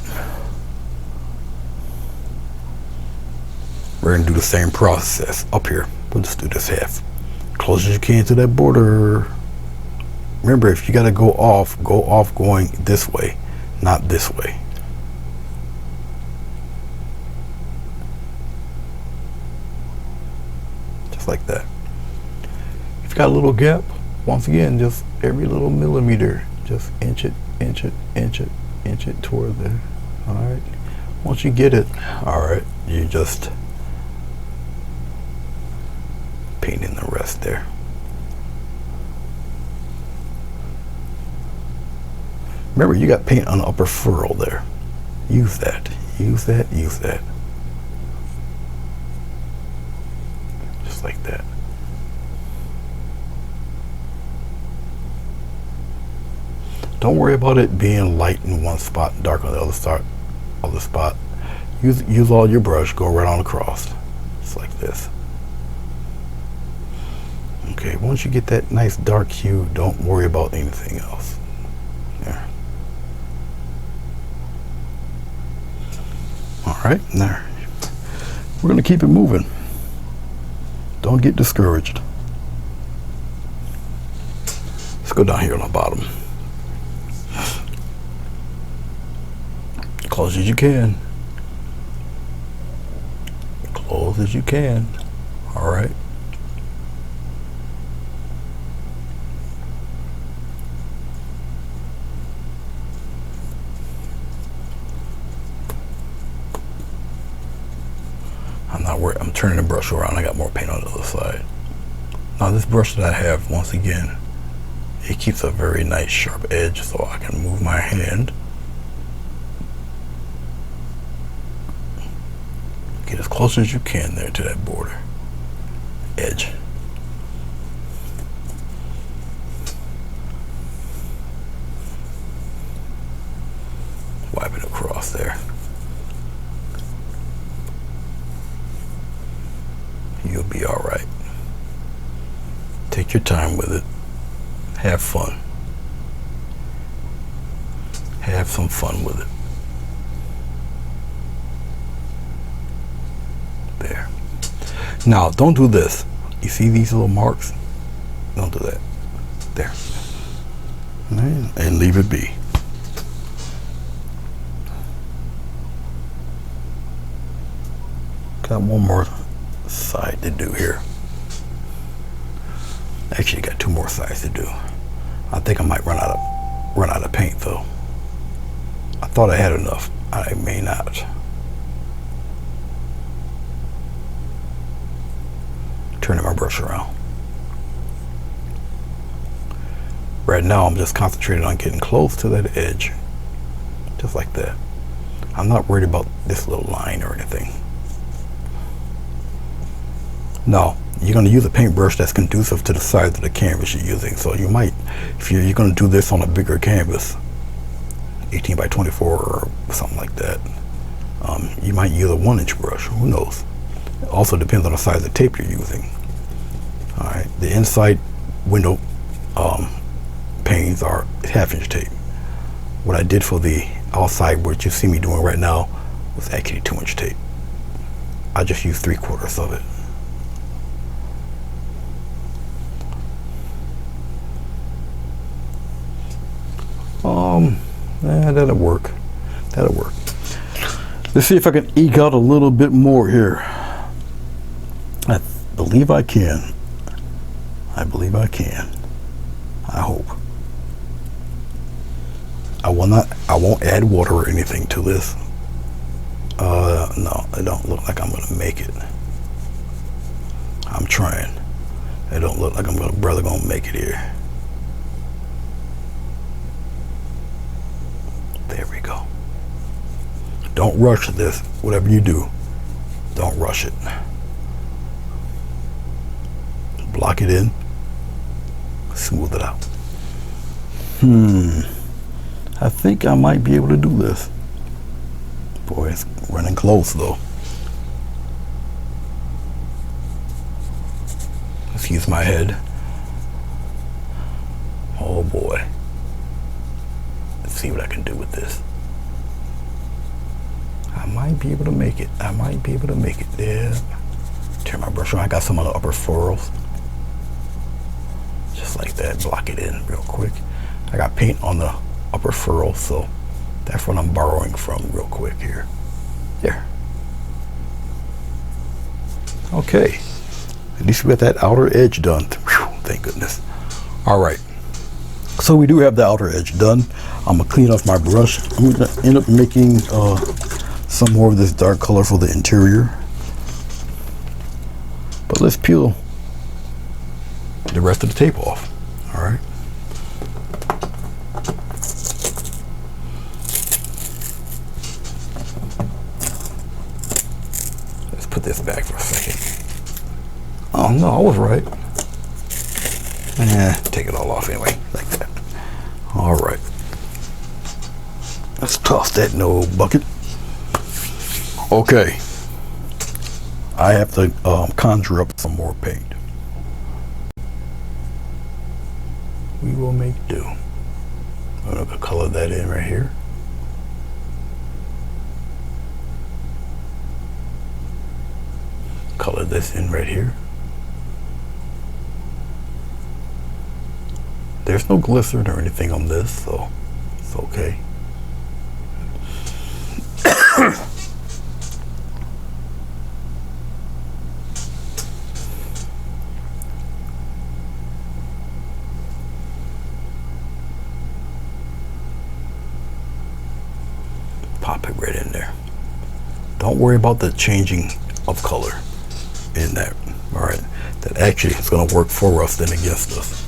We're going to do the same process up here. We'll just do this half. Close as you can to that border. Remember, if you got to go off going this way, not this way. Just like that. If you got a little gap, once again, just every little millimeter, just inch it, inch it, inch it, inch it toward there. All right. Once you get it, all right, you just paint in the rest there. Remember, you got paint on the upper furrow there. Use that, use that, use that. Just like that. Don't worry about it being light in one spot, dark on the other spot. Use all your brush, go right on across. Just like this. Okay, once you get that nice dark hue, don't worry about anything else. There. All right, there. We're gonna keep it moving. Don't get discouraged. go down here on the bottom. Close as you can. Close as you can. All right. I'm not worried. I'm turning the brush around. I got more paint on the other side. Now this brush that I have, once again, it keeps a very nice sharp edge, so I can move my hand. Get as close as you can there to that border edge. Wipe it across there. You'll be all right. Take your time with it. Have fun. Have some fun with it. There. Now, don't do this. You see these little marks? Don't do that. There. And leave it be. Got one more side to do here. Actually, got two more sides to do. I think I might run out of paint though. I thought I had enough. I may not. Turning my brush around. Right now, I'm just concentrated on getting close to that edge, just like that. I'm not worried about this little line or anything. No, you're going to use a paintbrush that's conducive to the size of the canvas you're using. So you might, if you're going to do this on a bigger canvas, 18 by 24 or something like that, you might use a 1-inch brush. Who knows? It also depends on the size of tape you're using. All right, the inside window panes are 1/2-inch tape. What I did for the outside, what you see me doing right now, was actually 2-inch tape. I just used 3/4 of it. That'll work. That'll work. Let's see if I can eke out a little bit more here. I believe I can. I believe I can. I hope. I won't add water or anything to this. No, it don't look like I'm gonna make it. I'm trying. It don't look like I'm gonna make it here. There we go. Don't rush this. Whatever you do, don't rush it. Block it in. Smooth it out. I think I might be able to do this. Boy, it's running close though. Let's use my head. Oh boy. Let's see what I can do with this. I might be able to make it. I might be able to make it. Yeah. Turn my brush around. I got some on the upper furrows. Just like that. Block it in real quick. I got paint on the upper furrow, so that's what I'm borrowing from real quick here. There. Okay. At least we got that outer edge done. Whew, thank goodness. All right. So we do have the outer edge done. I'm gonna clean off my brush. I'm gonna end up making some more of this dark color for the interior. But let's peel the rest of the tape off. All right. Let's put this back for a second. Oh no, I was right. Take it all off anyway, like that. All right. Let's toss that in old bucket. Okay. I have to conjure up some more paint. We will make do. I'm gonna color that in right here. Color this in right here. There's no glycerin or anything on this, so it's okay. Pop it right in there. Don't worry about the changing of color in that. All right, that actually is going to work for us than against us.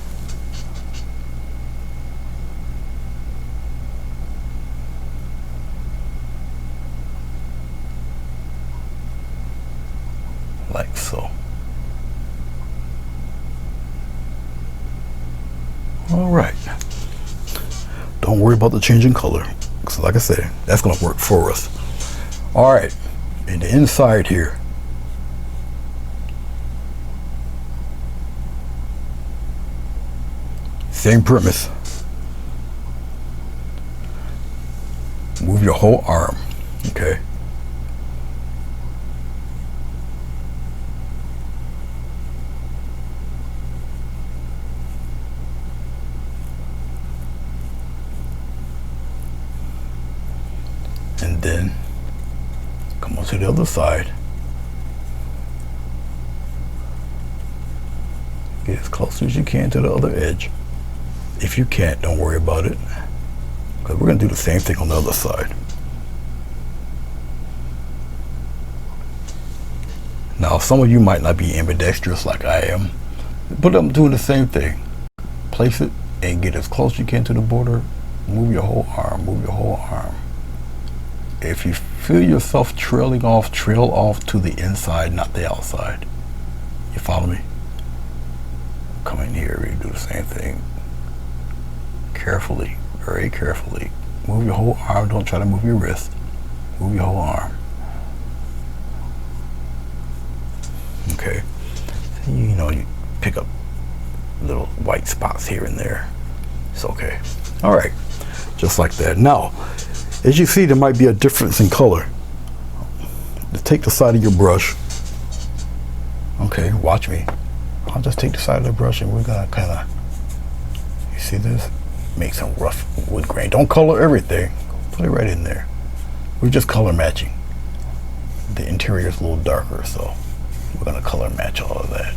Like so. All right. Don't worry about the changing color. So like I said, that's going to work for us. All right, and the inside here. Same premise. Move your whole arm, okay? And then come on to the other side. Get as close as you can to the other edge. If you can't, don't worry about it, because we're going to do the same thing on the other side. Now, some of you might not be ambidextrous like I am, but I'm doing the same thing. Place it and get as close as you can to the border. Move your whole arm, move your whole arm. If you feel yourself trailing off, trail off to the inside, not the outside. You follow me? Come in here, we do the same thing. Carefully, very carefully. Move your whole arm, don't try to move your wrist. Move your whole arm. Okay. You know, you pick up little white spots here and there. It's okay. All right, just like that. Now, as you see, there might be a difference in color. Just take the side of your brush. Okay, watch me. I'll just take the side of the brush and we're gonna kind of, you see this? Make some rough wood grain. Don't color everything. Put it right in there. We're just color matching. The interior is a little darker, so we're gonna color match all of that.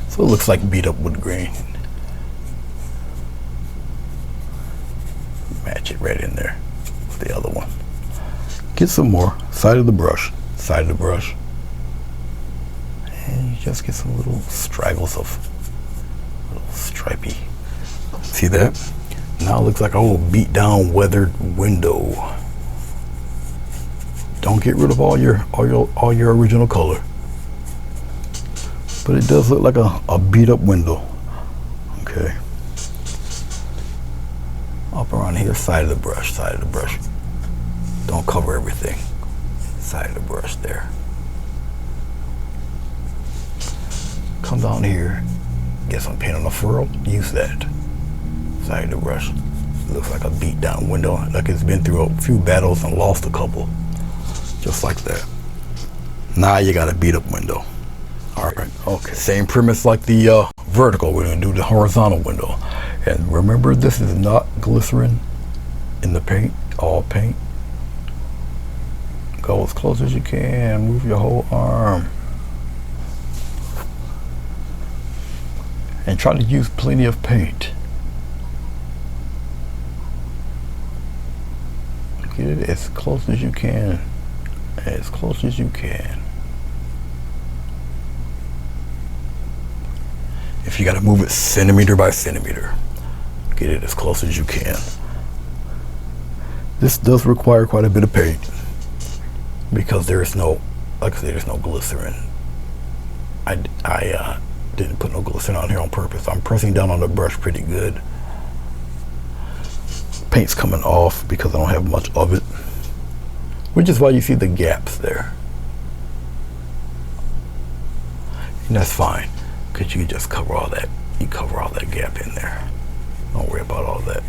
So it looks like beat up wood grain. Match it right in there with the other one. Get some more. Side of the brush. Side of the brush. And you just get some little straggles of little stripy. See that? Now it looks like a whole beat down weathered window. Don't get rid of all your original color. But it does look like a beat up window. Okay. Up around here, side of the brush, side of the brush. Don't cover everything. Side of the brush there. Come down here, get some paint on the furrow, use that. Side of the brush. Looks like a beat down window, like it's been through a few battles and lost a couple. Just like that. Now you got a beat up window. All right, okay. Same premise like the vertical, we're gonna do the horizontal window. And remember, this is not glycerin in the paint, all paint. Go as close as you can, move your whole arm. And try to use plenty of paint. Get it as close as you can, as close as you can. If you gotta move it centimeter by centimeter, get it as close as you can. This does require quite a bit of paint because there is no, like I said, there's no glycerin. I didn't put no glycerin on here on purpose. I'm pressing down on the brush pretty good. Paint's coming off because I don't have much of it, which is why you see the gaps there. And that's fine, because you can just cover all that. You cover all that gap in there. Don't worry about all that.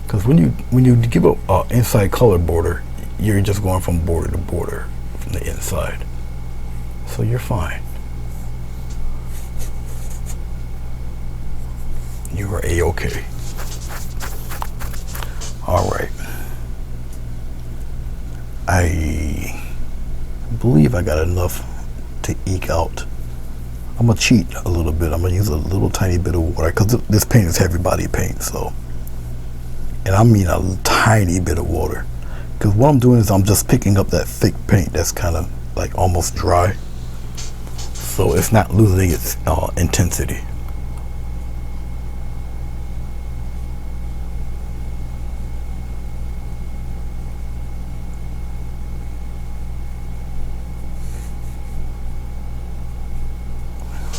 Because when you give a inside color border, you're just going from border to border from the inside. So you're fine. You are A-okay. All right. I believe I got enough to eke out. I'm gonna cheat a little bit. I'm gonna use a little tiny bit of water because this paint is heavy body paint. So, and I mean a tiny bit of water, because what I'm doing is I'm just picking up that thick paint that's kind of like almost dry, so it's not losing its intensity.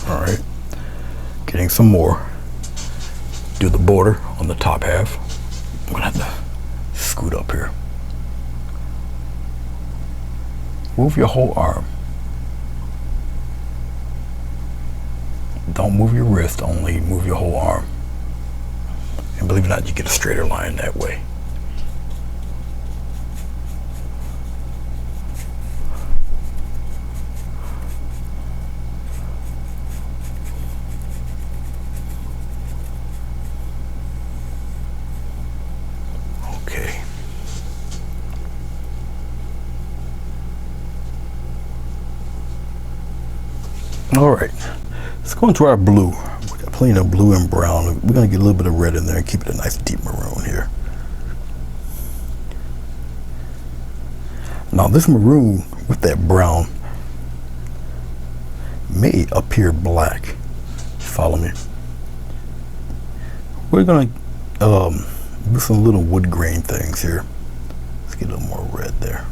All right, getting some more. Do the border on the top half. I'm gonna have to scoot up here. Move your whole arm. Don't move your wrist, only move your whole arm. And believe it or not, you get a straighter line that way. Okay. All right, let's go into our blue. We got plenty of blue and brown. We're gonna get a little bit of red in there and keep it a nice deep maroon here. Now this maroon with that brown may appear black. Follow me. We're gonna do some little wood grain things here. Let's get a little more red there.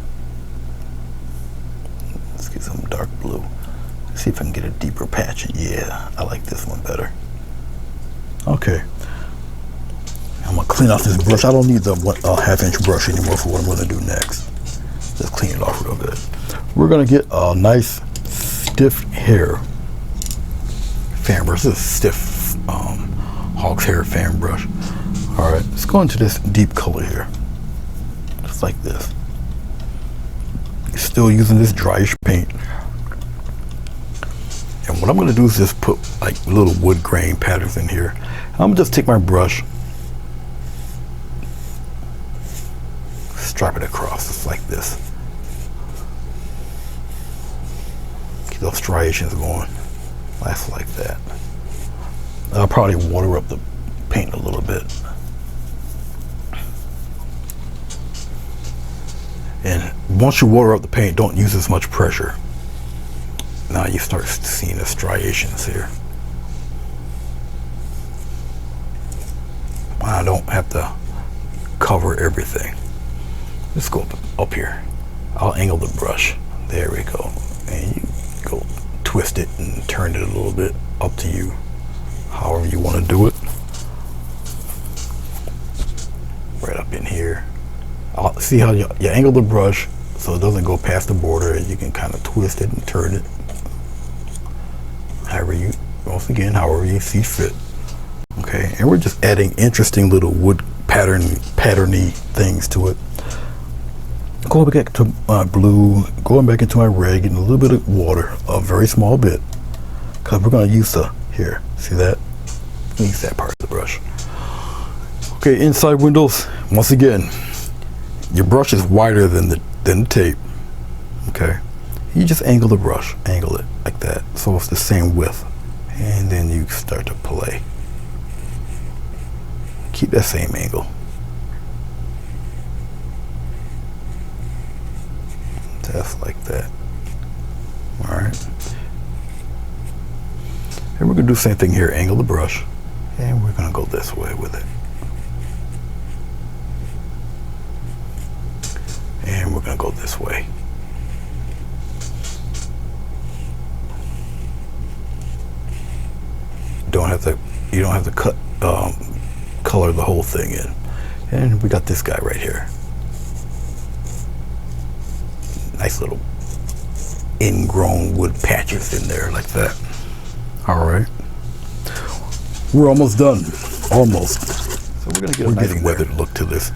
Let's get some dark blue. Let's see if I can get a deeper patch. Yeah, I like this one better. Okay. I'm gonna clean off this brush. I don't need the 1/2-inch brush anymore for what I'm gonna do next. Just clean it off real good. We're gonna get a nice stiff hair fan brush. This is a stiff hog's hair fan brush. All right, let's go into this deep color here, just like this. Still using this dryish paint. And what I'm gonna do is just put like little wood grain patterns in here. I'm gonna just take my brush, stripe it across just like this. Keep those striations going, last like that. I'll probably water up the paint a little bit. And once you water up the paint, don't use as much pressure. Now you start seeing the striations here. I don't have to cover everything. Let's go up here. I'll angle the brush. There we go. And you go twist it and turn it a little bit, up to you. However you want to do it. Right up in here. I'll see how you angle the brush so it doesn't go past the border, and you can kind of twist it and turn it. However you see fit. Okay, and we're just adding interesting little wood patterny things to it. Going back to my blue, going back into my red, getting a little bit of water, a very small bit, because we're going to use here. See that? Use that part of the brush. Okay, inside windows. Once again, your brush is wider than the tape. Okay, you just angle the brush, angle it like that, so it's the same width, and then you start to play. Keep that same angle. Just like that. All right. And we're gonna do the same thing here. Angle the brush, and we're gonna go this way with it. And we're gonna go this way. You don't have to cut color the whole thing in. And we got this guy right here. Nice little ingrown wood patches in there like that. All right, we're almost done. Almost. So we're gonna get a nice weathered look to this.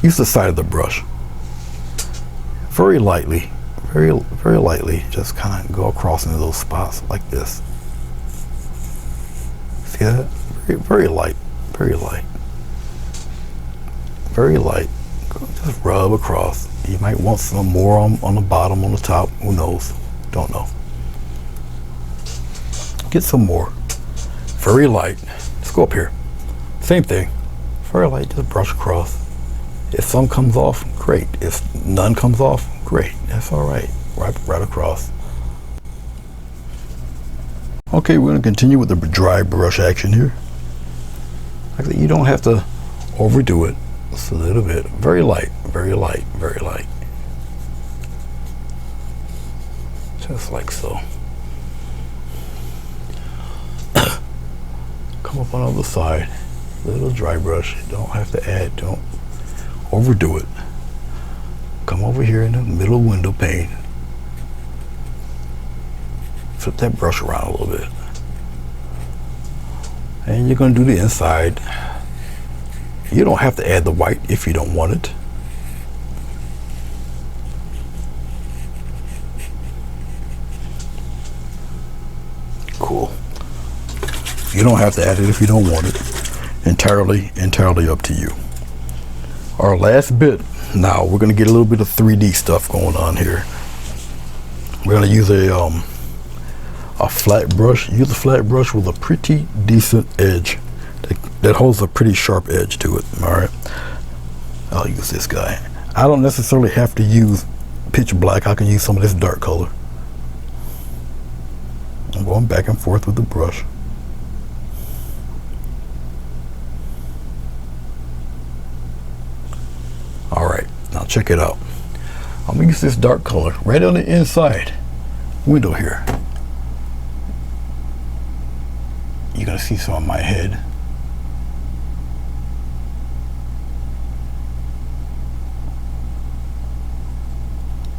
Use the side of the brush very lightly, very lightly, just kind of go across into those spots like this. See that? Very light, very light, very light. Just rub across. You might want some more on the bottom, on the top. Who knows? Don't know. Get some more. Very light. Let's go up here. Same thing. Very light. Just brush across. If some comes off, great. If none comes off, great. That's all right. Right across. Okay, we're going to continue with the dry brush action here. Like I said, you don't have to overdo it. Just a little bit. Very light, very light, very light. Just like so. Come up on the other side. Little dry brush. You don't have to add. Don't overdo it. Come over here in the middle window pane. Flip that brush around a little bit. And you're going to do the inside. You don't have to add the white if you don't want it. Cool. You don't have to add it if you don't want it. Entirely up to you. Our last bit. Now we're going to get a little bit of 3D stuff going on here. We're going to use a flat brush. Use a flat brush with a pretty decent edge that holds a pretty sharp edge to it. All right, I'll use this guy. I don't necessarily have to use pitch black. I can use some of this dark color. I'm going back and forth with the brush. All right, now check it out. I'm gonna use this dark color right on the inside window here. You're gonna see some of my head.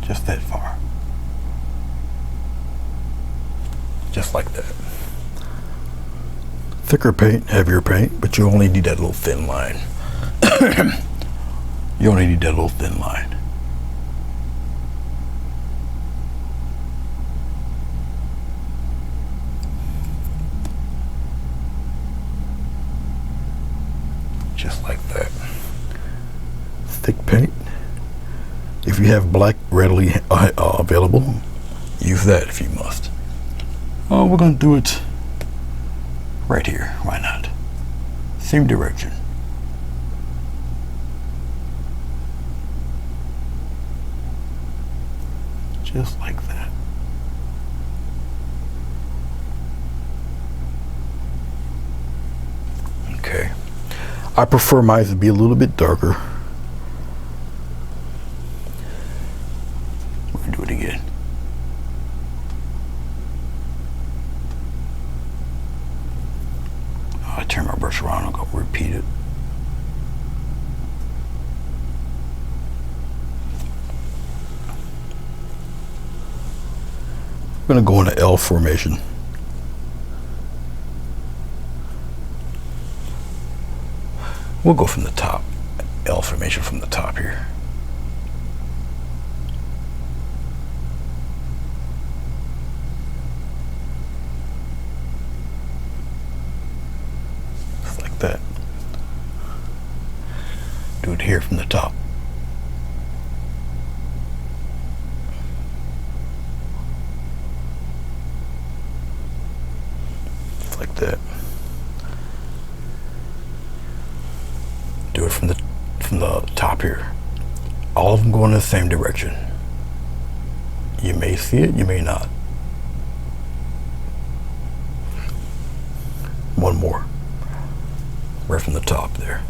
Just that far. Just like that. Thicker paint, heavier paint, but you only need that little thin line. You only need that little thin line. Just like that. Thick paint. If you have black readily available, use that if you must. Oh, we're going to do it right here. Why not? Same direction. Just like that. Okay. I prefer mine to be a little bit darker. We're going to do it again. I turn my brush around and go repeat it. We're going to go in an L formation. We'll go from the top. L formation from the top here. Just like that. Do it here from the top. Like that. Do it from the top here. All of them going in the same direction. You may see it, you may not. One more. Right from the top there.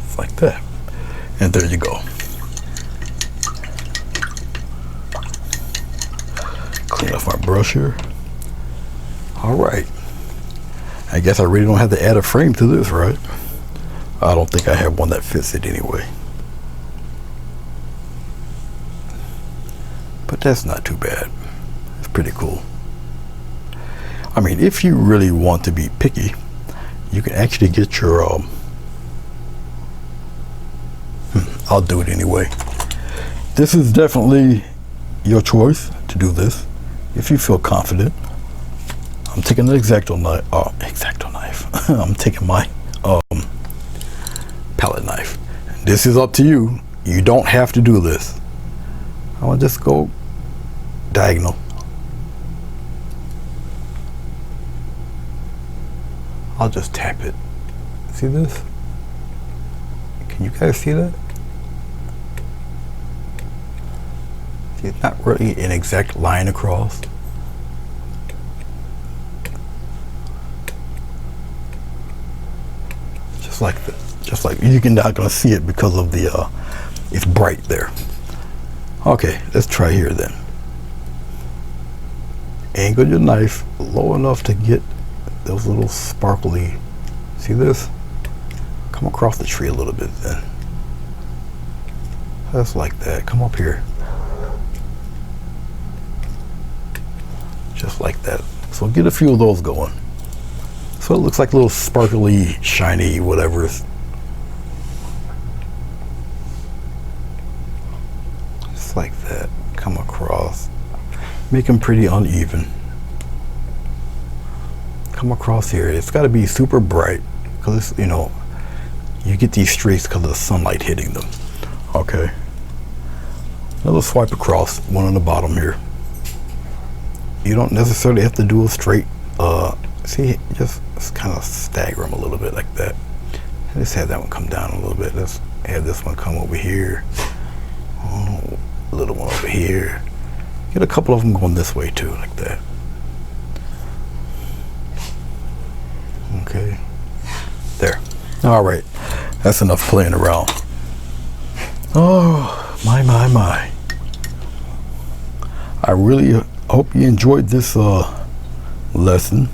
It's like that. And there you go. Clean off my brush here. All right. I guess I really don't have to add a frame to this, right? I don't think I have one that fits it anyway. But that's not too bad. It's pretty cool. I mean, if you really want to be picky, you can actually get your I'll do it anyway. This is definitely your choice to do this if you feel confident. I'm taking an X-Acto knife. X-Acto knife. I'm taking my palette knife. This is up to you. You don't have to do this. I'll just go diagonal. I'll just tap it. See this? Can you guys see that? See, it's not really an exact line across. Just like this. Just like you're not gonna see it because of the it's bright there. Okay, let's try here then. Angle your knife low enough to get those little sparkly, see this? Come across the tree a little bit then. Just like that. Come up here. Just like that. So get a few of those going. So it looks like little sparkly, shiny, whatever. Just like that. Come across. Make them pretty uneven. Come across here. It's got to be super bright because, you know, you get these streaks because of the sunlight hitting them. Okay. Another swipe across, one on the bottom here. You don't necessarily have to do a straight, see, just kind of stagger them a little bit like that. Let's have that one come down a little bit. Let's have this one come over here. Oh, a little one over here. Get a couple of them going this way too, like that. Okay. There. All right. That's enough playing around. Oh, my. I really hope you enjoyed this lesson.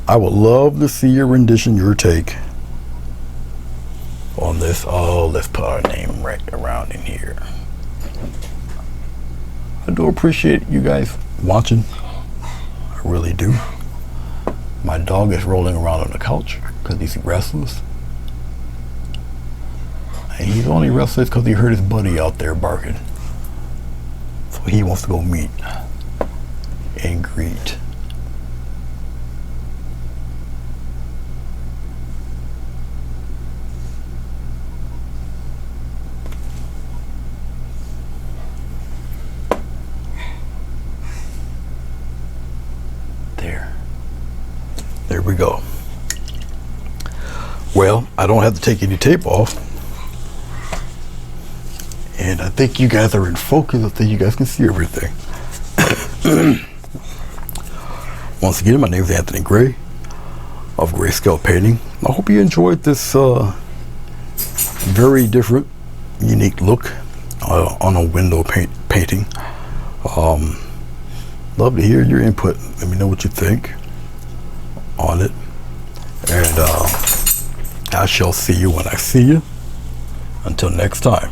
I would love to see your rendition, your take on this. Oh, let's put our name right around in here. I do appreciate you guys watching. I really do. My dog is rolling around on the couch because he's restless. And he's only restless because he heard his buddy out there barking. So he wants to go meet and greet. There we go. Well, I don't have to take any tape off. And I think you guys are in focus. I think you guys can see everything. Once again, my name is Anthony Gray of Grayscale Painting. I hope you enjoyed this very different, unique look on a window painting. Love to hear your input. Let me know what you think on it. And I shall see you when I see you. Until next time.